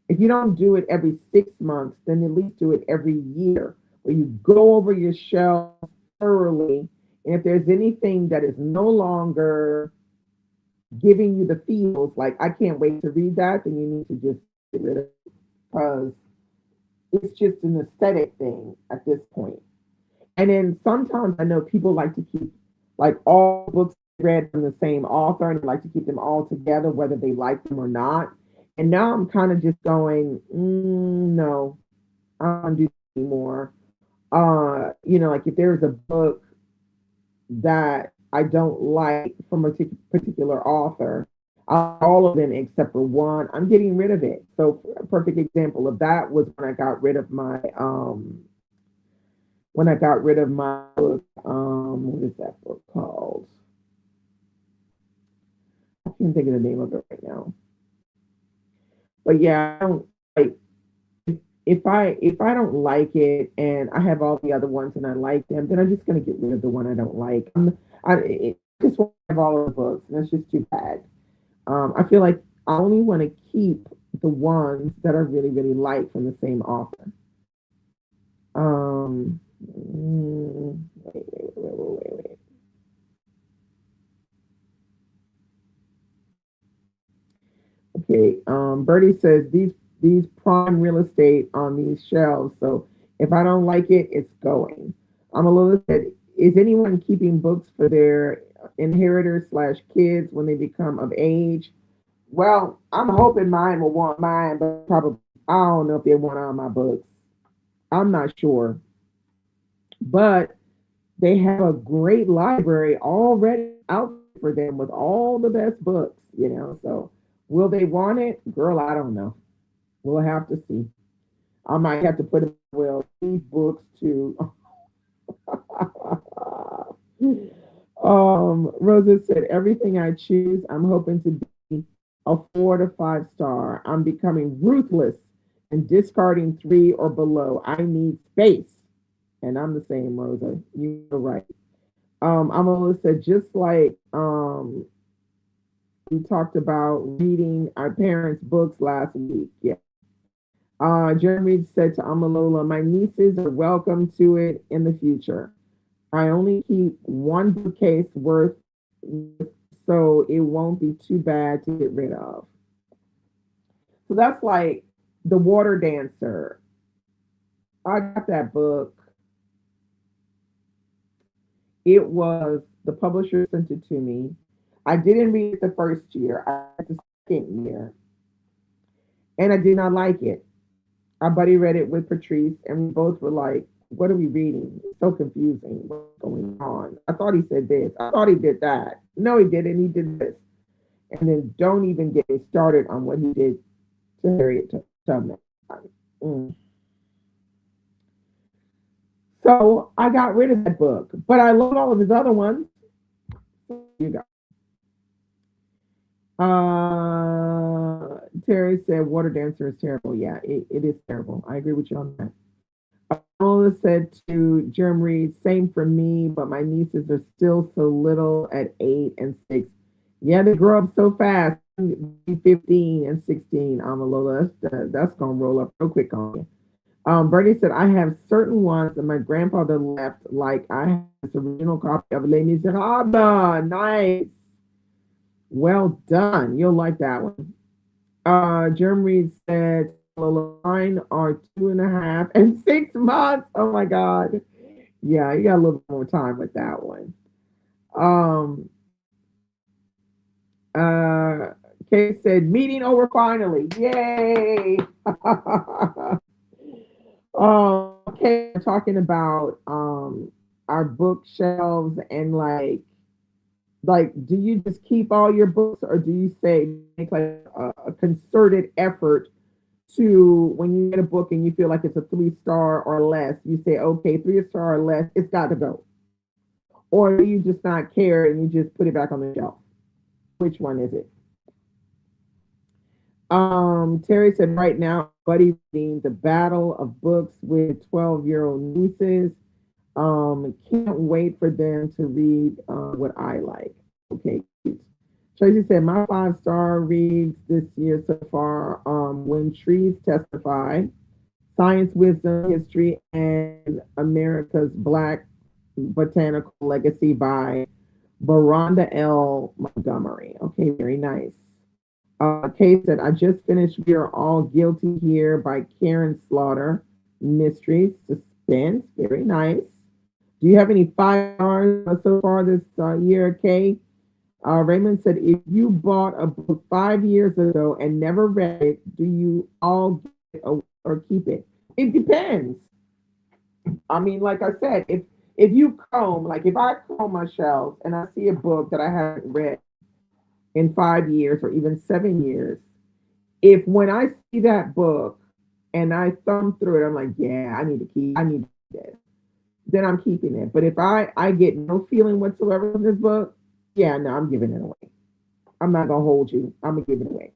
If you don't do it every 6 months, then at least do it every year, where you go over your shelf thoroughly. And if there's anything that is no longer giving you the feels like I can't wait to read that, then you need to just get rid of it because it's just an aesthetic thing at this point. And then sometimes I know people like to keep like all books read from the same author and they like to keep them all together, whether they like them or not. And now I'm kind of just going, no, I don't do that anymore. Like if there's a book that I don't like from a particular author, all of them except for one, I'm getting rid of it. So a perfect example of that was when I got rid of my book. What is that book called? I can't think of the name of it right now. But yeah, I don't like if I don't like it and I have all the other ones and I like them, then I'm just gonna get rid of the one I don't like. I just want to have all of the books, and that's just too bad. I feel like I only want to keep the ones that I really really like from the same author. Wait. Okay. Bertie says these prime real estate on these shelves. So if I don't like it, it's going. Amalula said, is anyone keeping books for their inheritors slash kids when they become of age? Well, I'm hoping mine will want mine, but probably I don't know if they want all my books. I'm not sure, but they have a great library already out for them with all the best books. So will they want it? Girl, I don't know. We'll have to see. I might have to put in, well, these books too. Rosa said, everything I choose, I'm hoping to be a 4 to 5 star. I'm becoming ruthless and discarding 3 or below. I need space. And I'm the same, Rosa. You're right. Amala said, just like we talked about reading our parents' books last week. Yeah. Jeremy said to Amalola, my nieces are welcome to it in the future. I only keep one bookcase worth, so it won't be too bad to get rid of. So that's like The Water Dancer. I got that book. It was the publisher sent it to me. I didn't read it the first year. I read the second year, and I did not like it. Our buddy read it with Patrice, and we both were like, "What are we reading? It's so confusing. What's going on?" I thought he said this. I thought he did that. No, he didn't. He did this. And then don't even get me started on what he did to Harriet Tubman. Mm. So I got rid of that book, but I love all of his other ones. You got. Terry said, "Water Dancer is terrible." Yeah, it is terrible. I agree with you on that. Paula said to Jerem Reed, same for me, but my nieces are still so little at 8 and 6. Yeah, they grow up so fast. 15 and 16, Amalola. That's going to roll up real quick on you. Bernie said, I have certain ones that my grandfather left, like I have this original copy of Les Miserables. Nice. Well done. You'll like that one. Jerem Reed said, mine are 2.5 and 6 months. Oh my God. Yeah, you got a little more time with that one. Um, uh, Kay said, meeting over finally. Yay. Okay, we're talking about our bookshelves and like Like, do you just keep all your books, or do you say make like a concerted effort to, when you get a book and you feel like it's a 3 star or less, you say, okay, 3 star or less, it's got to go, or do you just not care and you just put it back on the shelf? Which one is it? Terry said right now, buddy reading The Battle of Books with 12-year-old nieces. Can't wait for them to read what I like. Okay, cute. Tracy said my 5 star reads this year so far. When Trees Testify, Science, Wisdom, History, and America's Black Botanical Legacy by Baronda L. Montgomery. Okay, very nice. Kay said, I just finished We Are All Guilty Here by Karen Slaughter. Mystery, suspense, very nice. Do you have any 5 stars so far this year, Kay? Raymond said, if you bought a book 5 years ago and never read it, do you all get it or keep it? It depends. I mean, like I said, if you comb, like if I comb my shelves and I see a book that I haven't read in 5 years or even 7 years, if when I see that book and I thumb through it, I'm like, yeah, I need this, then I'm keeping it. But if I get no feeling whatsoever from this book, yeah, no, I'm giving it away. I'm not gonna hold you. I'm gonna give it away.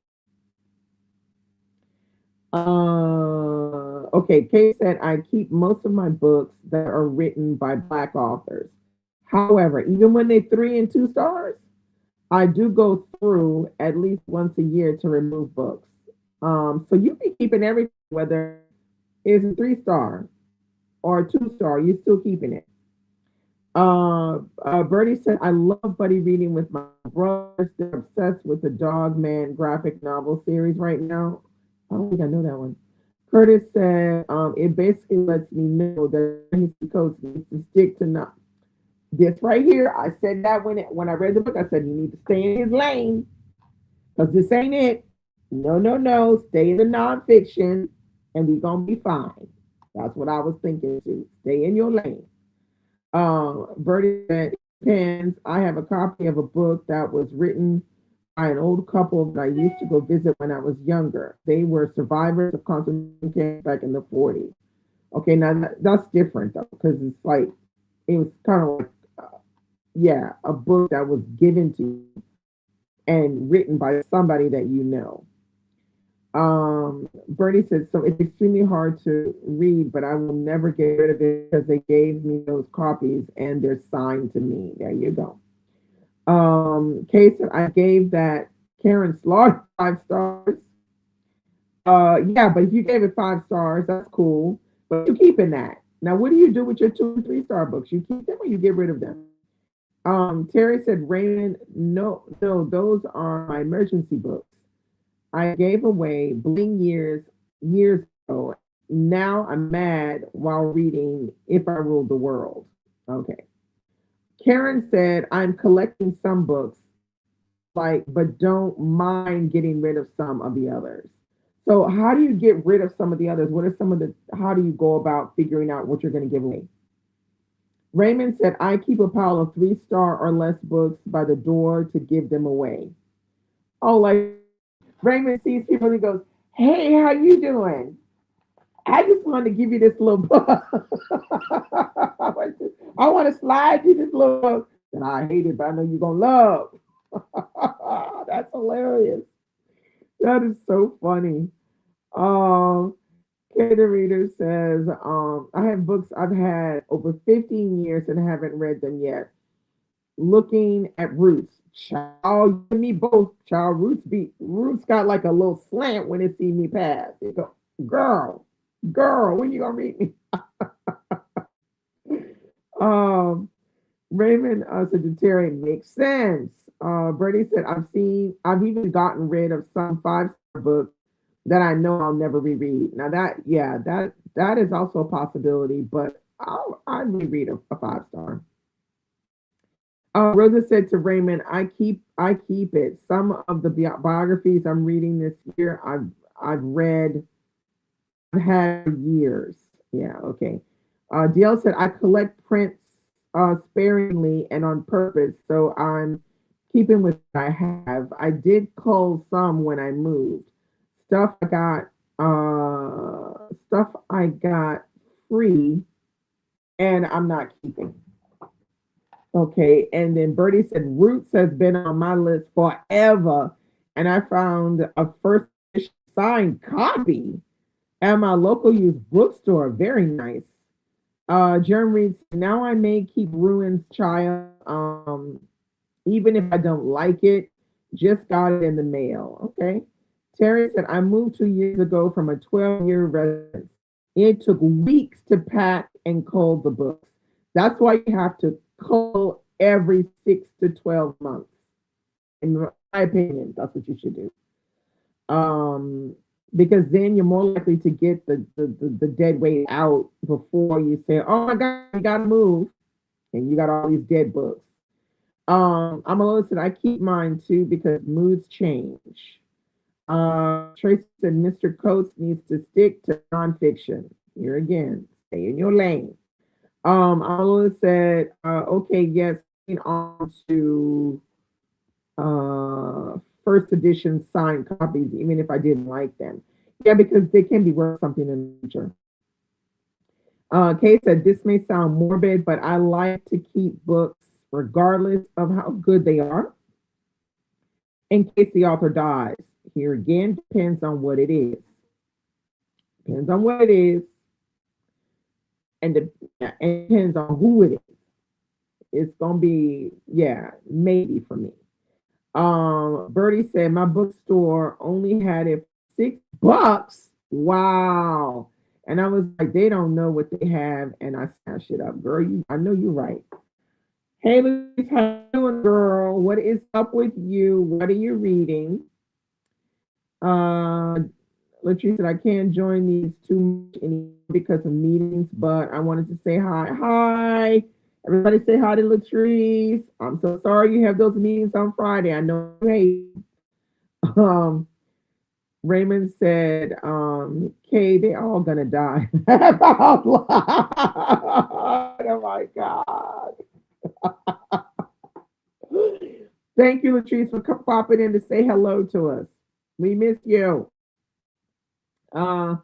Okay, Kate said I keep most of my books that are written by Black authors. However, even when they're 3 and 2 stars, I do go through at least once a year to remove books. So you be keeping everything, whether it's a 3 star or a 2 star, you're still keeping it. Bertie said, I love buddy reading with my brothers. They're obsessed with the Dog Man graphic novel series right now. I don't think I know that one. Curtis said, it basically lets me know that his coach needs to stick to not this right here. I said that when I read the book, I said, you need to stay in his lane because this ain't it. No, no, no. Stay in the nonfiction and we're going to be fine. That's what I was thinking too. Stay in your lane. Bertie said, it depends. I have a copy of a book that was written by an old couple that I used to go visit when I was younger. They were survivors of concentration camps back in the 40s. Okay, now that's different though, because it's like, it was kind of like, yeah, a book that was given to you and written by somebody that you know. Bernie said, so it's extremely hard to read, but I will never get rid of it because they gave me those copies and they're signed to me. There you go. Kay said, I gave that Karen Slaughter 5 stars. Yeah, but if you gave it 5 stars, that's cool. But you keeping that. Now, what do you do with your 2 and 3 star books? You keep them or you get rid of them? Terry said, Raymond, no, no, those are my emergency books. I gave away bling years ago. Now I'm mad while reading If I Ruled the World. Okay. Karen said, I'm collecting some books, like, but don't mind getting rid of some of the others. So how do you get rid of some of the others? What are some of the, how do you go about figuring out what you're going to give away? Raymond said, I keep a pile of 3 star or less books by the door to give them away. Oh, like Raymond sees people and he goes, hey, how you doing? I just wanted to give you this little book. I want to slide you this little book that I hate it, but I know you're going to love. That's hilarious. That is so funny. Um, Kay the Reader says, I have books I've had over 15 years and haven't read them yet. Looking at Roots. Child, you and me both. Child, Roots got like a little slant when it see me pass. It go, girl, girl, when you gonna read me? Um, Raymond said to Terry, makes sense. Bertie said, I've even gotten rid of some 5 star books that I know I'll never reread. Now that, yeah, that is also a possibility, but I'd reread a 5 star. Rosa said to Raymond, I keep it. Some of the biographies I'm reading this year, I've read, I've had for years. Yeah, okay. DL said I collect prints sparingly and on purpose, so I'm keeping with what I have. I did cull some when I moved. Stuff I got, stuff I got free, and I'm not keeping. Okay, and then Bertie said Roots has been on my list forever, and I found a first edition signed copy at my local used bookstore. Very nice. Jeremy reads, now I may keep Ruin's Child, even if I don't like it. Just got it in the mail. Okay. Terry said, I moved 2 years ago from a 12-year residence. It took weeks to pack and cull the books. That's why you have to cull every 6 to 12 months. In my opinion, that's what you should do. Um, because then you're more likely to get the dead weight out before you say, oh my God, you gotta move. And you got all these dead books. I'm a little said I keep mine too because moods change. Tracy said Mr. Coates needs to stick to nonfiction. Here again, stay in your lane. Alola said, okay, yes, on to uh, first edition signed copies, even if I didn't like them. Yeah, because they can be worth something in the future. Kay said, this may sound morbid, but I like to keep books regardless of how good they are in case the author dies. Here again, depends on what it is. Depends on what it is, and, and depends on who it is. It's gonna be, yeah, maybe for me. Bertie said my bookstore only had it $6. Wow. And I was like, they don't know what they have, and I snatched it up. Girl, I know you're right. Hey, Louise, how you doing, girl? What is up with you? What are you reading? Latrice said, I can't join these too much anymore because of meetings, but I wanted to say hi. Hi. Everybody say hi to Latrice. I'm so sorry you have those meetings on Friday. I know you hate. Um, Raymond said, Kay, they all gonna die. Oh my God. Thank you, Latrice, for popping in to say hello to us. We miss you. Uh,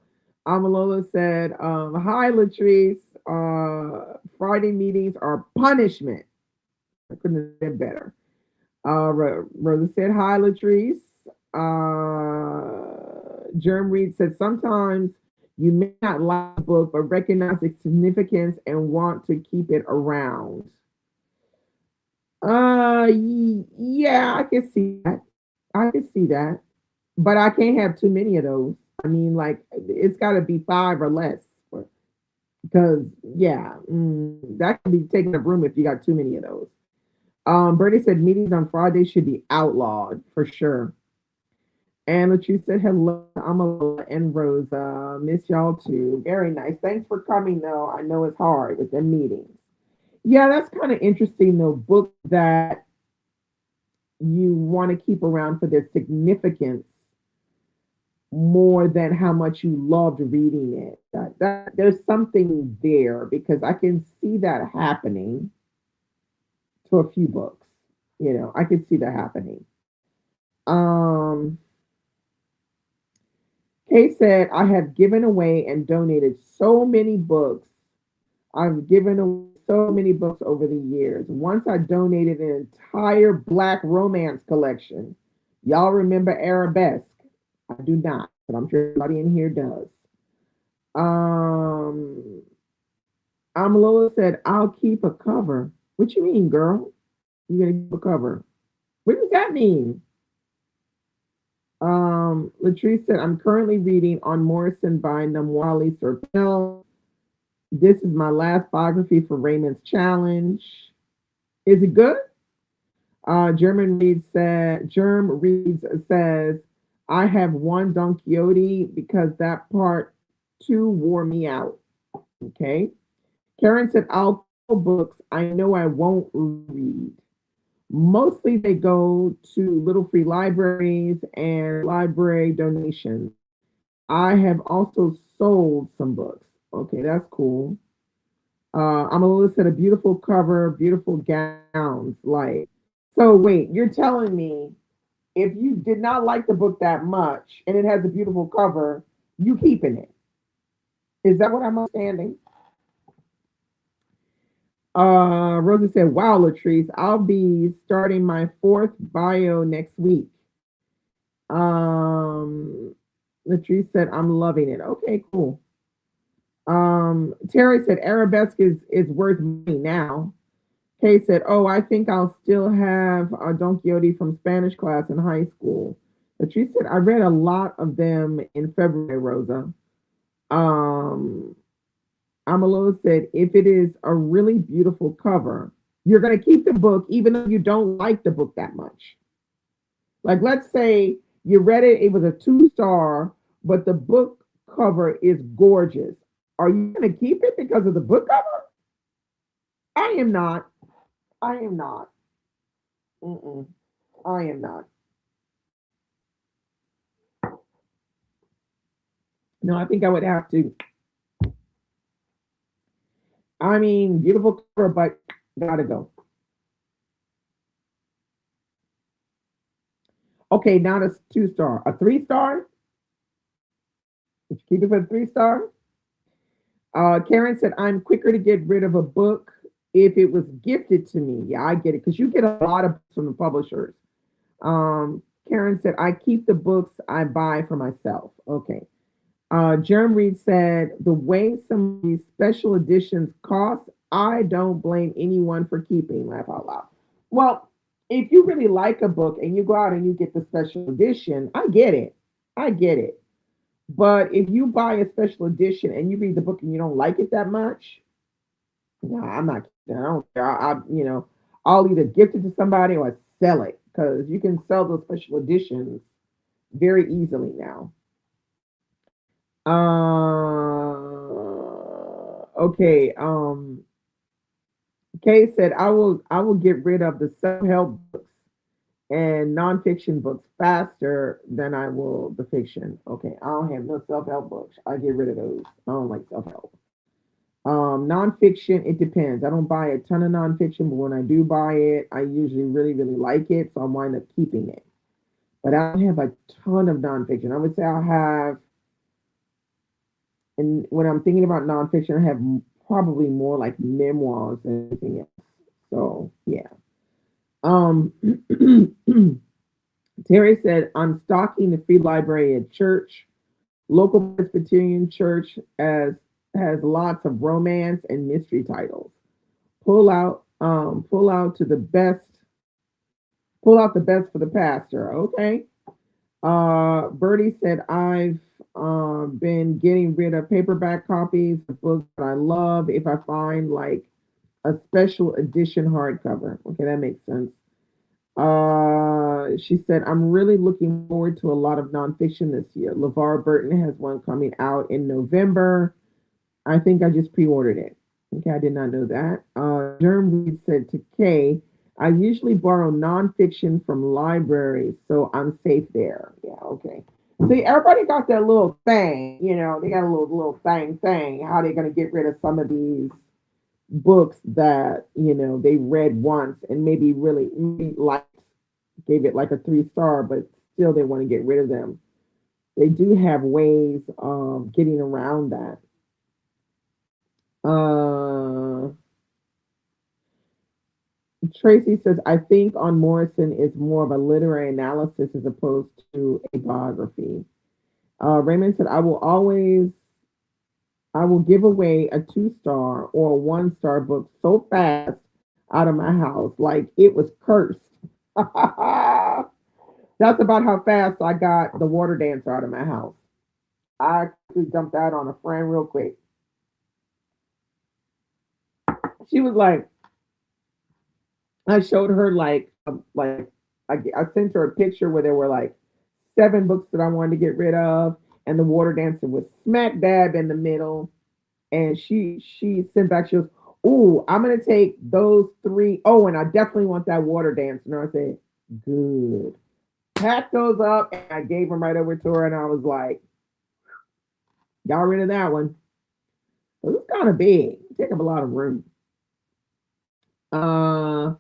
Amalola said, hi, Latrice. Friday meetings are punishment. I couldn't have said better. Rosa said, hi, Latrice. Germ Reed said, sometimes you may not like a book, but recognize its significance and want to keep it around. Yeah, I can see that. I can see that. But I can't have too many of those. I mean, like, it's got to be five or less. Because, yeah, that can be taking up room if you got too many of those. Bertie said meetings on Friday should be outlawed for sure. And Latrice said, hello, Amala and Rosa. Miss y'all too. Very nice. Thanks for coming, though. I know it's hard with the meetings. Yeah, that's kind of interesting, though. Books that you want to keep around for their significance more than how much you loved reading it. There's something there because I can see that happening to a few books. I can see that happening. Um, Kay said, I have given away and donated so many books. I've given away so many books over the years. Once I donated an entire Black romance collection. Y'all remember Arabesque? I do not, but I'm sure everybody in here does. Um, Amalola said, I'll keep a cover. What you mean, girl? You're gonna keep a cover. What does that mean? Latrice said, I'm currently reading On Morrison by Namwali Serpell. This is my last biography for Raymond's Challenge. Is it good? Germ Reads says, I have one Don Quixote because that part two wore me out. Okay. Karen said, I'll books I know I won't read. Mostly they go to little free libraries and library donations. I have also sold some books. Okay, that's cool. Amalula said a beautiful cover, beautiful gowns. Like So wait, you're telling me if you did not like the book that much and it has a beautiful cover, you keeping it. Is that what I'm understanding? Rosa said, wow, Latrice, I'll be starting my fourth bio next week. Um, Latrice said, I'm loving it. Okay, cool. Terry said, Arabesque is worth money now. Kay said, oh, I think I'll still have Don Quixote from Spanish class in high school. Latrice said, I read a lot of them in February, Rosa. Um, Amalo said, if it is a really beautiful cover, you're going to keep the book even though you don't like the book that much. Like, let's say you read it, it was a two-star, but the book cover is gorgeous. Are you going to keep it because of the book cover? I am not. I am not. Mm-mm. I am not. No, I think I would have to. I mean, beautiful cover, but gotta go. Okay, not a two-star, a three-star. Would you keep it for a three-star? Karen said, I'm quicker to get rid of a book if it was gifted to me. Yeah, I get it because you get a lot of books from the publishers. Karen said, I keep the books I buy for myself. Okay. Jerem Reed said, the way some of these special editions cost, I don't blame anyone for keeping. Laugh out loud. Well, if you really like a book and you go out and you get the special edition, I get it. I get it. But if you buy a special edition and you read the book and you don't like it that much, no, I'm not. I don't care. I'll either gift it to somebody or sell it because you can sell those special editions very easily now. Okay. Kay said, I will get rid of the self-help books and nonfiction books faster than I will the fiction. Okay, I don't have no self-help books. I get rid of those. I don't like self-help. Nonfiction, it depends. I don't buy a ton of nonfiction, but when I do buy it, I usually really, really like it, so I wind up keeping it. But I don't have a ton of nonfiction. I would say I have, and when I'm thinking about nonfiction, I have probably more like memoirs than anything else. So yeah. Um, Terry said, I'm stocking the free library at church. Local Presbyterian church has lots of romance and mystery titles. Pull out to the best, pull out the best for the pastor. Okay. Bertie said, I've been getting rid of paperback copies of books that I love if I find like a special edition hardcover. Okay, that makes sense. She said, I'm really looking forward to a lot of nonfiction this year. LeVar Burton has one coming out in November. I think I just pre-ordered it. Okay, I did not know that. Jerm Reed said to Kay, I usually borrow nonfiction from libraries, so I'm safe there. Yeah, okay. See, everybody got that little thing, they got a little thing, how they're gonna get rid of some of these books that, they read once and maybe really liked, gave it like a three-star, but still they want to get rid of them. They do have ways of getting around that. Uh, Tracy says, I think on Morrison is more of a literary analysis as opposed to a biography. Raymond said, I will give away a two-star or a one-star book so fast out of my house, like it was cursed. That's about how fast I got the water dancer out of my house. I actually jumped out on a friend real quick. She was like, I showed her I sent her a picture where there were like seven books that I wanted to get rid of, and the water dancer was smack dab in the middle. And she sent back, she goes, "Ooh, I'm gonna take those three. Oh, and I definitely want that water dancer." And I said, "Good." Packed those up, and I gave them right over to her, and I was like, "Got rid of that one." It was kind of big, take up a lot of room. Uh,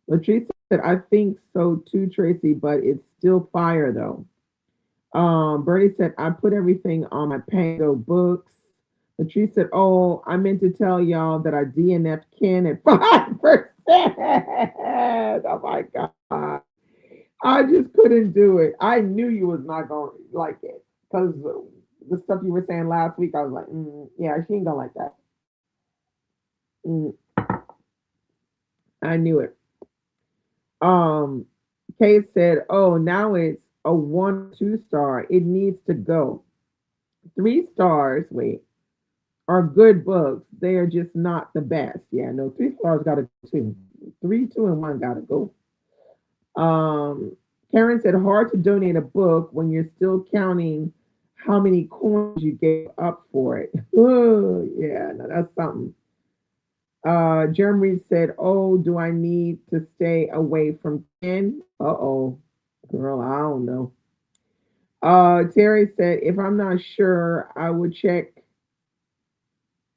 Latrice said, I think so too, Tracy, but it's still fire though. Bernie said, I put everything on my Pango books. Latrice said, oh, I meant to tell y'all that I DNF'd Ken at 5%. Oh my God. I just couldn't do it. I knew you was not going to like it because the stuff you were saying last week, I was like, yeah, she ain't going to like that. Mm, I knew it. Um, Kate said, oh, now it's a 1 2 star. It needs to go. 3 stars, wait, are good books. They are just not the best. Yeah, no, 3 stars got to go too. Three, two, and one got to go. Um, Karen said, hard to donate a book when you're still counting how many coins you gave up for it. Oh, yeah, no, that's something. Jeremy said, oh, do I need to stay away from Ken? Uh-oh. Girl, I don't know. Terry said, if I'm not sure, I would check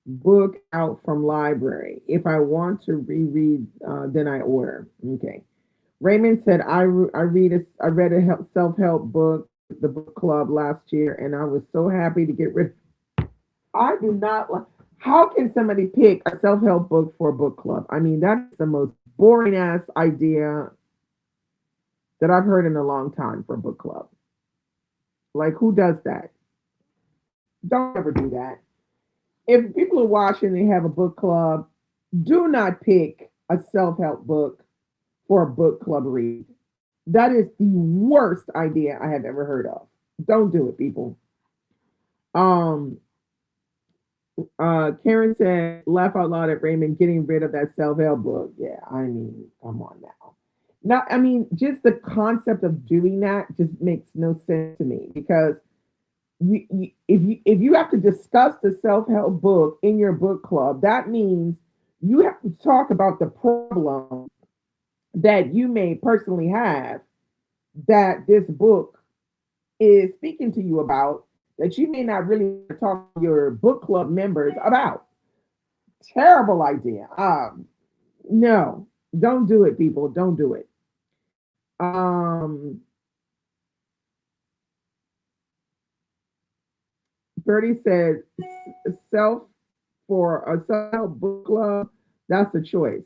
book out from library. If I want to reread, then I order. Okay. Raymond said, I read a self help book, the book club last year, and I was so happy to get rid. I do not like. How can somebody pick a self help book for a book club? I mean, that's the most boring ass idea that I've heard in a long time for a book club. Like, who does that? Don't ever do that. If people are watching, they have a book club. Do not pick a self help book for a book club read. That is the worst idea I have ever heard of. Don't do it, people. Um, Karen said, laugh out loud at Raymond getting rid of that self help book. Yeah, I mean, come on now. Now, I mean, just the concept of doing that just makes no sense to me because if you have to discuss the self help book in your book club, that means you have to talk about the problem that you may personally have that this book is speaking to you about that you may not really talk to your book club members about. Terrible idea. No, don't do it, people. Don't do it. Um, Bertie said self for a self book club. That's a choice.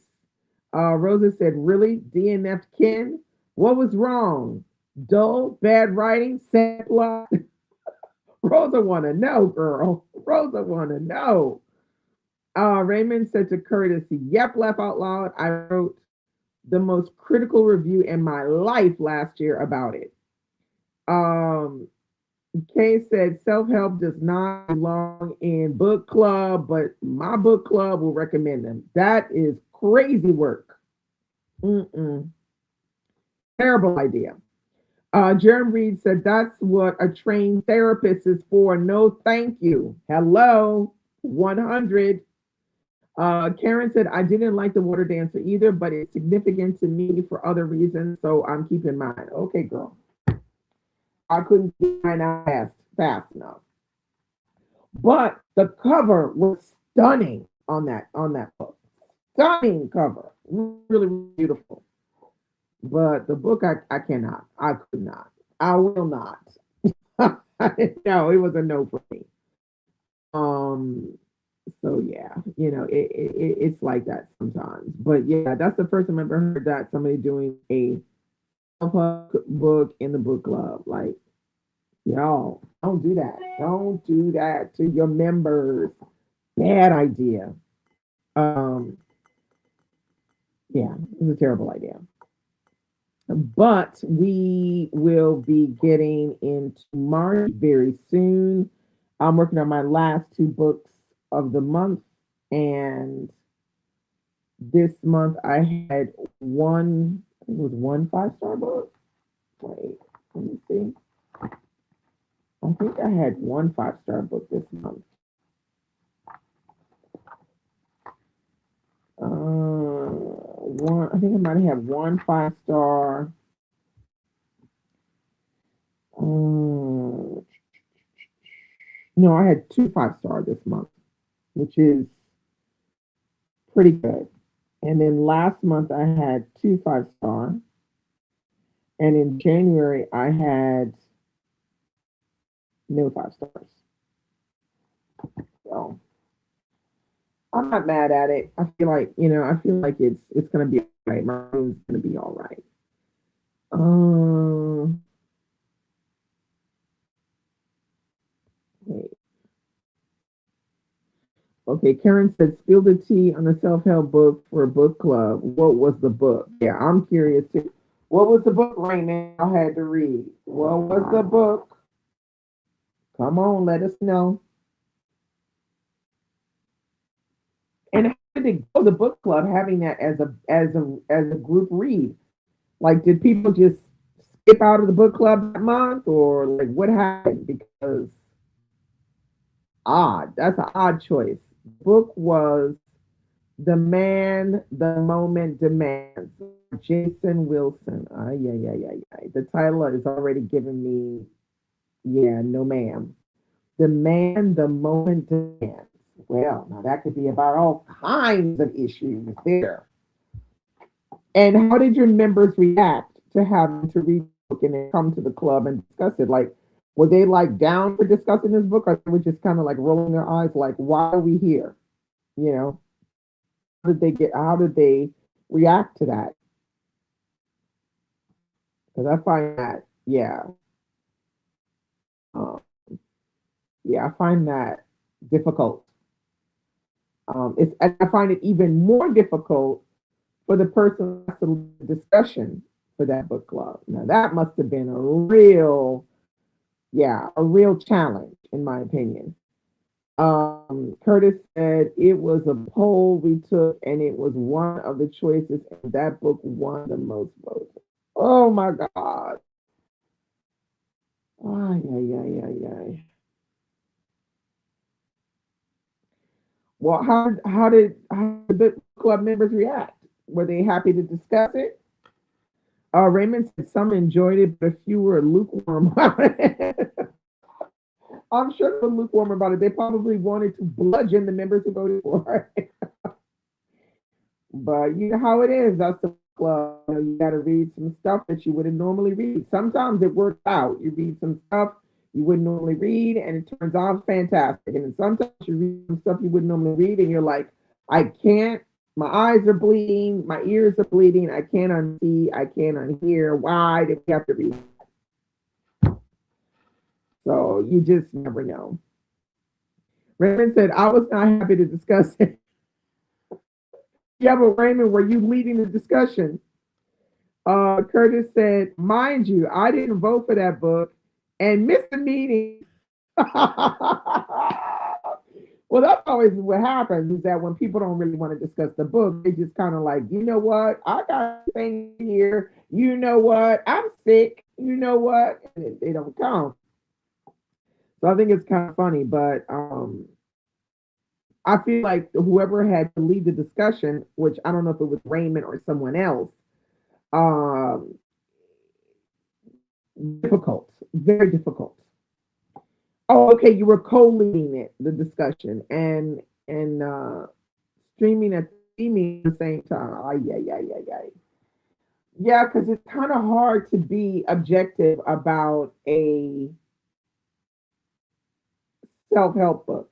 Rosa said, really? DNF Ken? What was wrong? Dull, bad writing, sad plot. Rosa wanna know, girl. Rosa wanna know. Raymond said to courtesy, yep, laugh out loud. I wrote the most critical review in my life last year about it. Um, Kay said self help does not belong in book club, but my book club will recommend them. That is crazy work. Mm-mm. Terrible idea. Jeremy Reed said that's what a trained therapist is for. No, thank you. Hello, 100. Karen said, I didn't like the water dancer either, but it's significant to me for other reasons, so I'm keeping mine. Okay, girl. I couldn't get mine out fast enough. But the cover was stunning on that book. Stunning cover. Really, really beautiful. But the book I cannot. I could not. I will not. No, it was a no for me. Um so yeah, it's like that sometimes. But yeah, that's the first time I've ever heard that somebody doing a self-help book in the book club. Like, y'all, don't do that. Don't do that to your members. Bad idea. Um, yeah, it's a terrible idea. But we will be getting into March very soon. I'm working on my last two books of the month, and this month I had one, I think it was one 5 star book. Wait, let me see. I think I had one 5 star book this month. One, I think I might have one 5 star. No, I had two 5 star this month, which is pretty good. And then last month I had two 5 star. And in January I had no 5 stars. So I'm not mad at it. I feel like, I feel like it's gonna be all right. My room's gonna be all right. Um wait. Okay, Karen said spill the tea on the self-help book for a book club. What was the book? Yeah, I'm curious too. What was the book, Raymond? I had to read. What was the book? Come on, let us know. And how did it go? The book club having that as a group read. Like, did people just skip out of the book club that month, or like what happened? Because odd. That's an odd choice. Book was The Man, the Moment Demands. Jason Wilson. Yeah, yeah, yeah, yeah. The title is already giving me, yeah, no ma'am. The Man, the Moment Demands. Well, now that could be about all kinds of issues there. And how did your members react to having to read the book and then come to the club and discuss it? Like, were they like down for discussing this book, or they were just kind of like rolling their eyes, like, why are we here? You know, how did they react to that? Because I find that, um, yeah, I find that difficult. I find it even more difficult for the person who has to lead the discussion for that book club. Now that must have been a real challenge in my opinion. Curtis said it was a poll we took, and it was one of the choices, and that book won the most votes. Oh my God! Ay, ay, ay, ay, ay. Well, how did the book club members react? Were they happy to discuss it? Raymond said some enjoyed it, but a few were lukewarm about it. I'm sure they were lukewarm about it. They probably wanted to bludgeon the members who voted for it. But you know how it is. That's the club. You got to read some stuff that you wouldn't normally read. Sometimes it works out. You read some stuff you wouldn't normally read, and it turns out fantastic. And then sometimes you read some stuff you wouldn't normally read, and you're like, I can't. My eyes are bleeding. My ears are bleeding. I can't unsee. I can't unhear. Why did we have to read? So you just never know. Raymond said, I was not happy to discuss it. Yeah, but Raymond, were you leading the discussion? Curtis said, mind you, I didn't vote for that book and missed the meeting. Well, that's always what happens is that when people don't really want to discuss the book, they just kind of like, you know what? I got a thing here. You know what? I'm sick. You know what? And they don't come. So I think it's kind of funny, but I feel like whoever had to lead the discussion, which I don't know if it was Raymond or someone else, um, difficult, very difficult. Oh, okay, you were co-leading it, the discussion, and streaming at streaming at the same time. Oh, yeah, yeah, yeah, yeah. Yeah, because it's kind of hard to be objective about a self-help book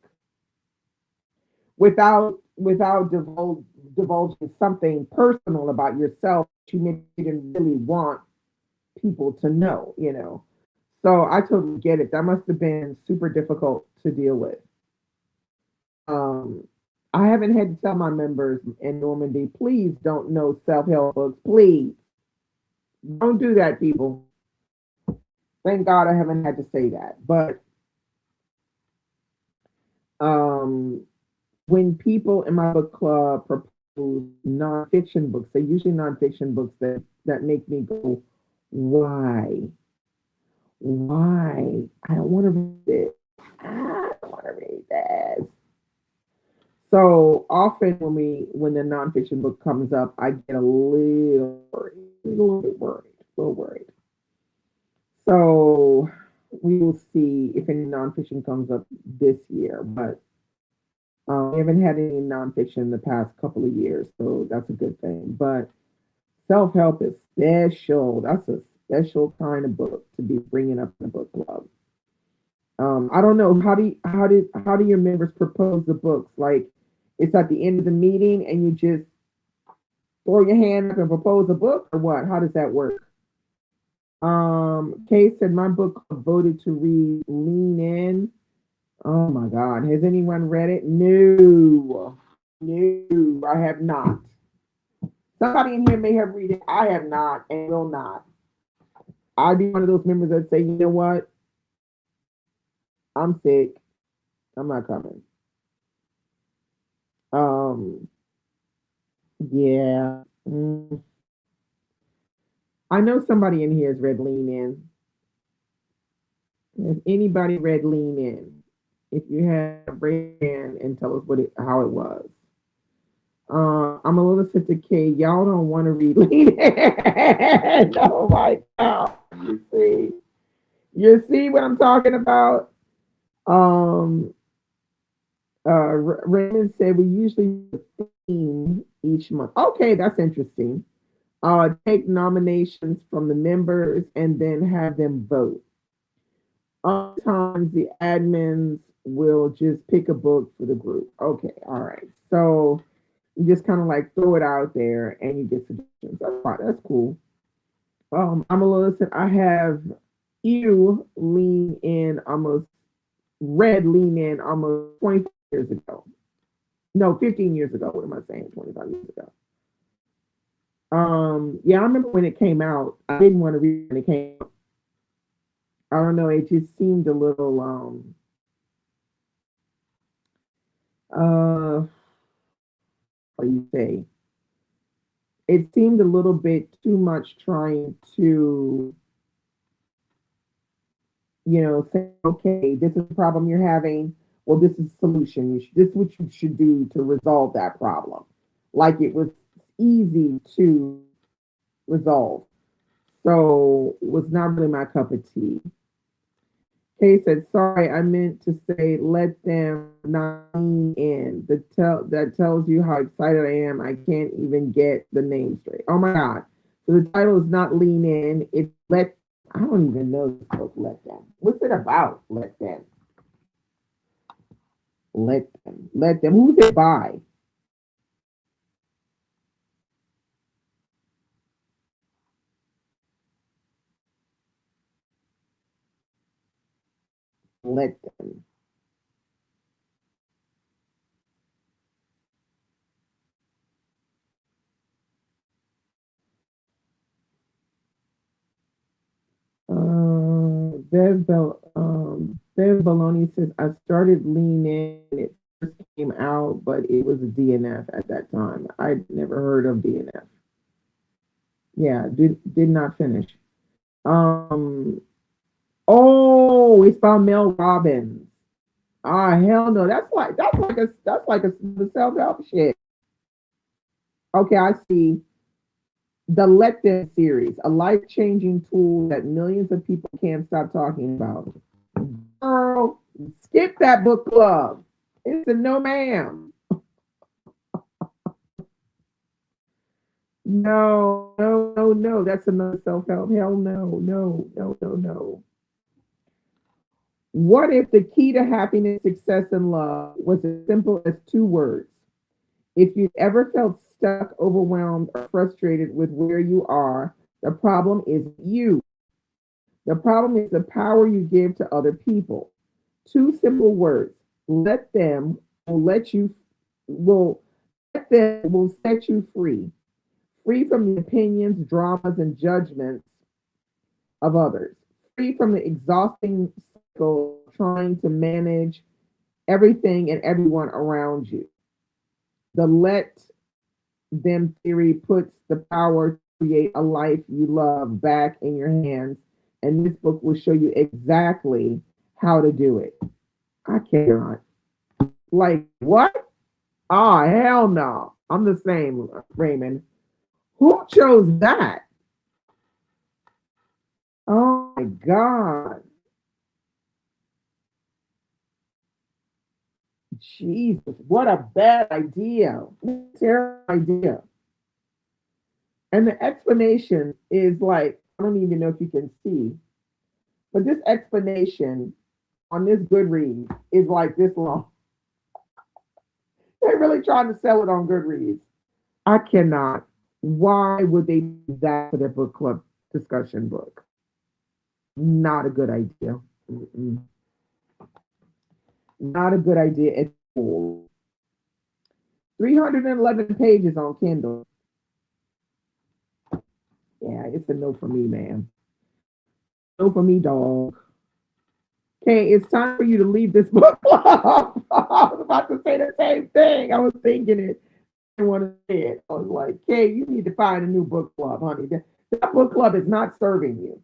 without divulging something personal about yourself that you maybe didn't really want people to know. So I totally get it. That must have been super difficult to deal with. Um, I haven't had to tell my members in Normandy, please don't know self help books. Please don't do that, people. Thank God I haven't had to say that. But um, when people in my book club propose nonfiction books, they're usually nonfiction books that make me go, why? Why? I don't want to read it. I don't want to read this. So often when the nonfiction book comes up, I get a little worried, a little bit worried, a little worried. So we will see if any nonfiction comes up this year. But We haven't had any nonfiction in the past couple of years, so that's a good thing. But self help is special. That's a special kind of book to be bringing up in a book club. I don't know how do your members propose the books? Like it's at the end of the meeting and you just throw your hand up and propose a book, or what? How does that work? Kay said my book voted to read Lean In. Oh my God, has anyone read it? No, no, I have not. Somebody in here may have read it. I have not and will not. I'd be one of those members that say, you know what? I'm sick. I'm not coming. Um, yeah. I know somebody in here has read Lean In. Has anybody read Lean In? If you have, raise your hand and tell us how it was. I'm a little sister K. Y'all don't want to read Lean In. Oh my God. You see what I'm talking about? Um, Raymond said we usually theme each month. Okay, that's interesting. Take nominations from the members and then have them vote. Sometimes the admins will just pick a book for the group. Okay, all right. So you just kind of like throw it out there and you get suggestions. That's fine. That's cool. I'm a listen. I have you lean in almost read lean in almost 20 years ago. No, 15 years ago. What am I saying? 25 years ago. Yeah, I remember when it came out. I didn't want to read it when it came out. I don't know. It just seemed a little uh what do you say? It seemed a little bit too much trying to, say, okay, this is the problem you're having. Well, this is the solution. This is what you should do to resolve that problem. Like it was easy to resolve. So it was not really my cup of tea. Kay said, sorry, I meant to say let them not lean in. That tells you how excited I am. I can't even get the name straight. Oh my God. So the title is not lean in, it's let. I don't even know this book, Let Them. What's it about? Let them. Let them. Let them. Who's it by? Let them. Bev Baloney says, I started Lean In. It first came out, but it was a DNF at that time. I'd never heard of DNF. Yeah, did not finish. Um, oh, it's by Mel Robbins. Ah, hell no. That's like a self help shit. Okay, I see. The Let Them series, a life changing tool that millions of people can't stop talking about. Girl, skip that book club. It's a no, ma'am. No, no, no, no. That's another self help. Hell no, no, no, no, no. What if the key to happiness, success, and love was as simple as two words? If you've ever felt stuck, overwhelmed, or frustrated with where you are, the problem is you. The problem is the power you give to other people. Two simple words. Let them will let you will let them will set you free. Free from the opinions, dramas, and judgments of others. Free from the exhausting cycle of trying to manage everything and everyone around you. The let them theory puts the power to create a life you love back in your hands. And this book will show you exactly how to do it. I cannot. Like, what? Oh, hell no. I'm the same, Raymond. Who chose that? Oh my God. Jesus, what a bad idea. Terrible idea. And the explanation is like, I don't even know if you can see, but this explanation on this Goodreads is like this long. They're really trying to sell it on Goodreads. I cannot. Why would they do that for their book club discussion book? Not a good idea. Mm-mm. Not a good idea at all. 311 pages on Kindle. Yeah, it's a no for me, man. No for me, dog. Okay, it's time for you to leave this book club. I was about to say the same thing. I was thinking it. I didn't want to say it. I was like, Kay, you need to find a new book club, honey. That book club is not serving you.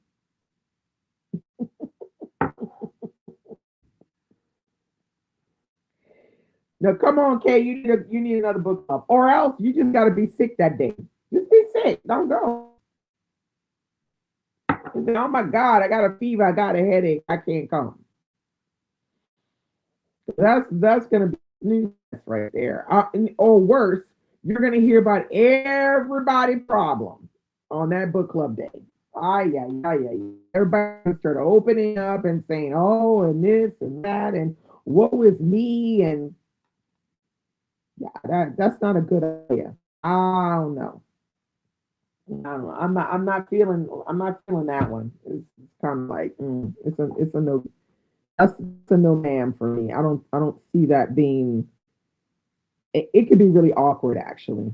Now, come on, Kay, you need another book club. Or else you just got to be sick that day. Just be sick. Don't go. Say, oh my God, I got a fever. I got a headache. I can't come. That's gonna be news right there. Or worse, you're gonna hear about everybody's problem on that book club day. Ah, yeah, yeah, yeah. Everybody start opening up and saying, "Oh, and this and that, and woe is me," and yeah, that's not a good idea. I don't know. I don't know. I'm not feeling that one. It's kind of like it's a no. That's a no ma'am for me. I don't see that being. It could be really awkward actually.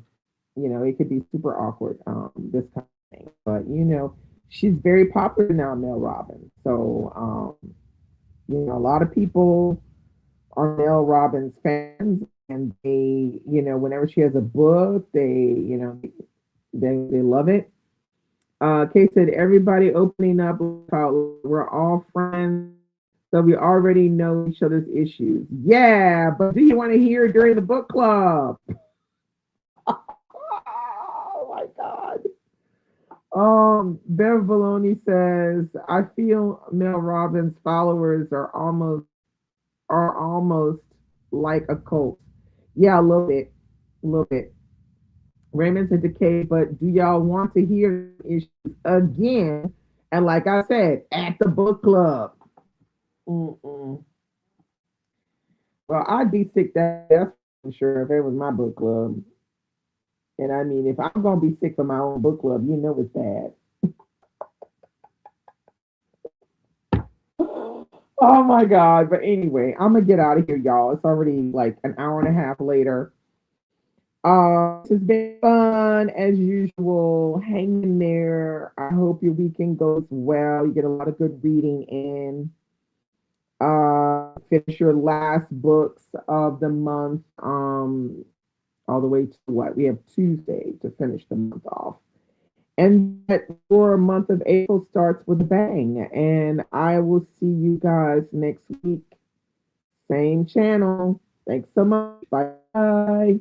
It could be super awkward. This kind of thing, but she's very popular now, Mel Robbins. So a lot of people are Mel Robbins fans, and whenever she has a book, they love it. Kay said everybody opening up about we're all friends, so we already know each other's issues. Yeah, but do you want to hear it during the book club? Oh my God. Bev Baloney says, I feel Mel Robbins followers are almost like a cult. Yeah, a little bit. A little bit. Raymond's in decay, but do y'all want to hear issues again? And like I said, at the book club. Mm-mm. Well, I'd be sick that's for sure if it was my book club. And I mean, if I'm gonna be sick for my own book club, it's bad. Oh my God. But anyway, I'm gonna get out of here, y'all. It's already like an hour and a half later. This has been fun as usual. Hang in there. I hope your weekend goes well. You get a lot of good reading in. Finish your last books of the month. All the way to what? We have Tuesday to finish the month off. And that your month of April starts with a bang. And I will see you guys next week. Same channel. Thanks so much. Bye.